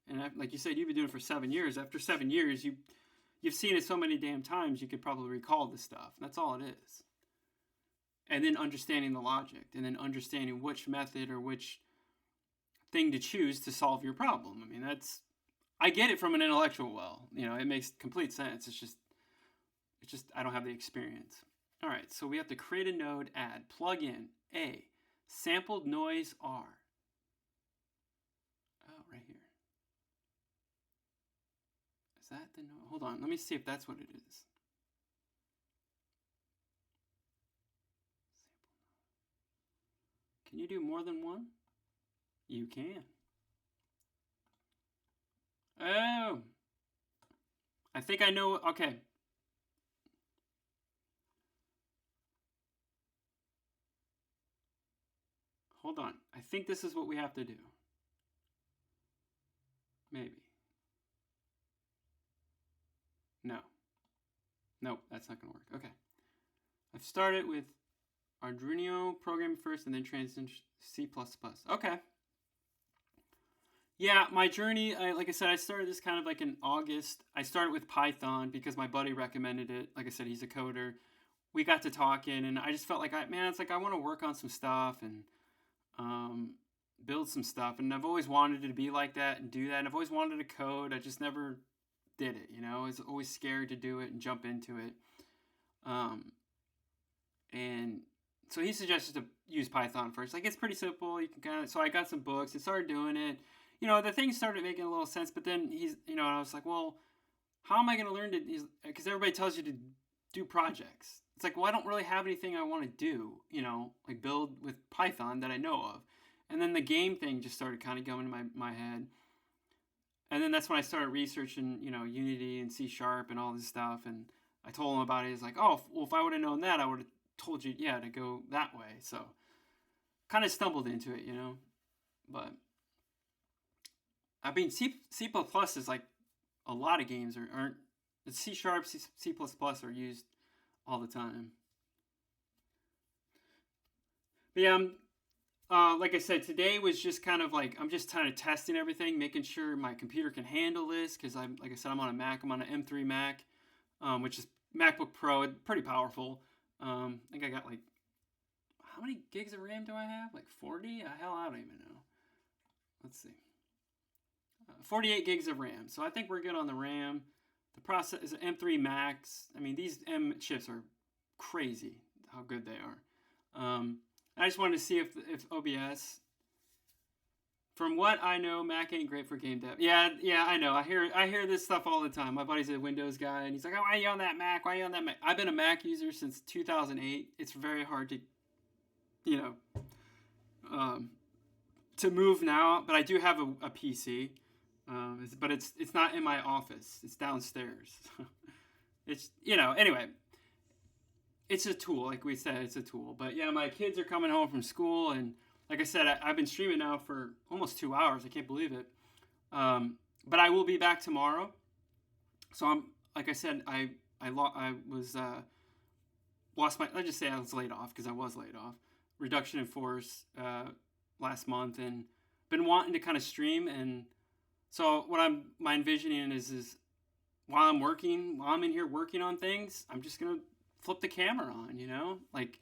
and like you said, you've been doing it for 7 years. After 7 years, you've seen it so many damn times, you could probably recall the stuff. That's all it is. And then understanding the logic, and then understanding which method or which thing to choose to solve your problem. I mean, I get it from an intellectual well. You know, it makes complete sense. It's just I don't have the experience. All right, so we have to create a node, add, plug in, A. Sampled noise R. Oh, right here. Is that the noise? Hold on, let me see if that's what it is. Can you do more than one? You can. Oh. I think I know. Okay. Hold on. I think this is what we have to do. Maybe. No. Nope, that's not going to work. Okay. I've started with Arduino programming first and then transition C++. Okay. Yeah, my journey, like I said, I started this kind of like in August. I started with Python because my buddy recommended it. Like I said, he's a coder. We got to talking, and I just felt like, it's like I want to work on some stuff and build some stuff. And I've always wanted to be like that and do that. And I've always wanted to code. I just never did it, you know. I was always scared to do it and jump into it. And so he suggested to use Python first. Like, it's pretty simple. You can kind of. So I got some books and started doing it. You know, the things started making a little sense. But then I was like, well, how am I going to learn to? Because everybody tells you to do projects. It's like, well, I don't really have anything I want to do. You know, like build with Python that I know of. And then the game thing just started kind of going to my head. And then that's when I started researching, you know, Unity and C# and all this stuff. And I told him about it. He's like, oh, well, if I would have known that, I would have told you, yeah, to go that way. So kind of stumbled into it, you know. But I mean, C++ is like a lot of games aren't. C#, C++ are used all the time. But yeah, like I said, today was just kind of like I'm just kind of testing everything, making sure my computer can handle this because like I said, I'm on a Mac. I'm on an M3 Mac, which is MacBook Pro, pretty powerful. I think I got like how many gigs of RAM do I have? Like 40? Hell, I don't even know. Let's see. 48 gigs of RAM. So I think we're good on the RAM. The process is an M3 Max. I mean, these M chips are crazy how good they are. I just wanted to see if OBS. From what I know, Mac ain't great for game dev. Yeah, I know. I hear this stuff all the time. My buddy's a Windows guy, and he's like, "Oh, why are you on that Mac? Why are you on that Mac?" I've been a Mac user since 2008. It's very hard to, you know, to move now. But I do have a PC, but it's not in my office. It's downstairs. It's anyway. It's a tool, like we said, it's a tool. But yeah, my kids are coming home from school, and like I said, I've been streaming now for almost 2 hours. I can't believe it. But I will be back tomorrow. So like I said, I was lost my. Let's just say I was laid off because I was laid off. Reduction in force last month, and been wanting to kind of stream. And so what my envisioning is while I'm in here working on things, I'm just gonna flip the camera on, like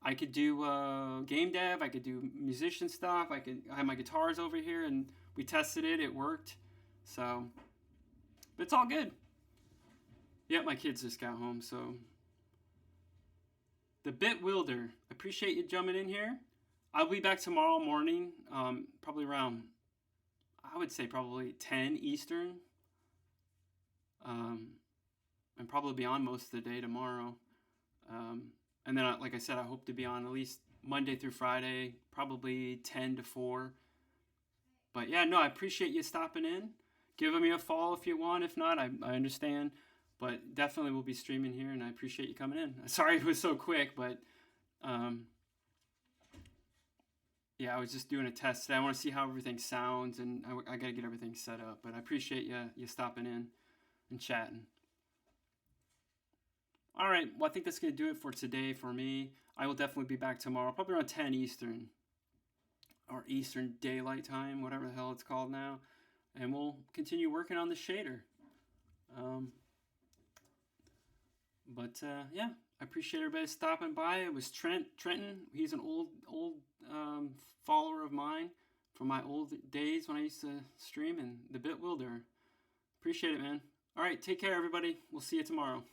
I could do game dev, I could do musician stuff, I have my guitars over here, and we tested it worked. So it's all good. Yep, my kids just got home. So the Bit Wilder, appreciate you jumping in here. I'll be back tomorrow morning, probably around, I would say probably 10 Eastern, and probably be on most of the day tomorrow. And then, like I said, I hope to be on at least Monday through Friday, probably 10 to 4. But yeah, no, I appreciate you stopping in. Give me a follow if you want. If not, I understand. But definitely we'll be streaming here, and I appreciate you coming in. Sorry it was so quick, but yeah, I was just doing a test today. I want to see how everything sounds, and I got to get everything set up. But I appreciate you stopping in and chatting. All right, well, I think that's going to do it for today for me. I will definitely be back tomorrow, probably around 10 Eastern, or Eastern Daylight Time, whatever the hell it's called now. And we'll continue working on the shader. Yeah, I appreciate everybody stopping by. It was Trenton. He's an old follower of mine from my old days when I used to stream, and the Bit Wilder. Appreciate it, man. All right, take care, everybody. We'll see you tomorrow.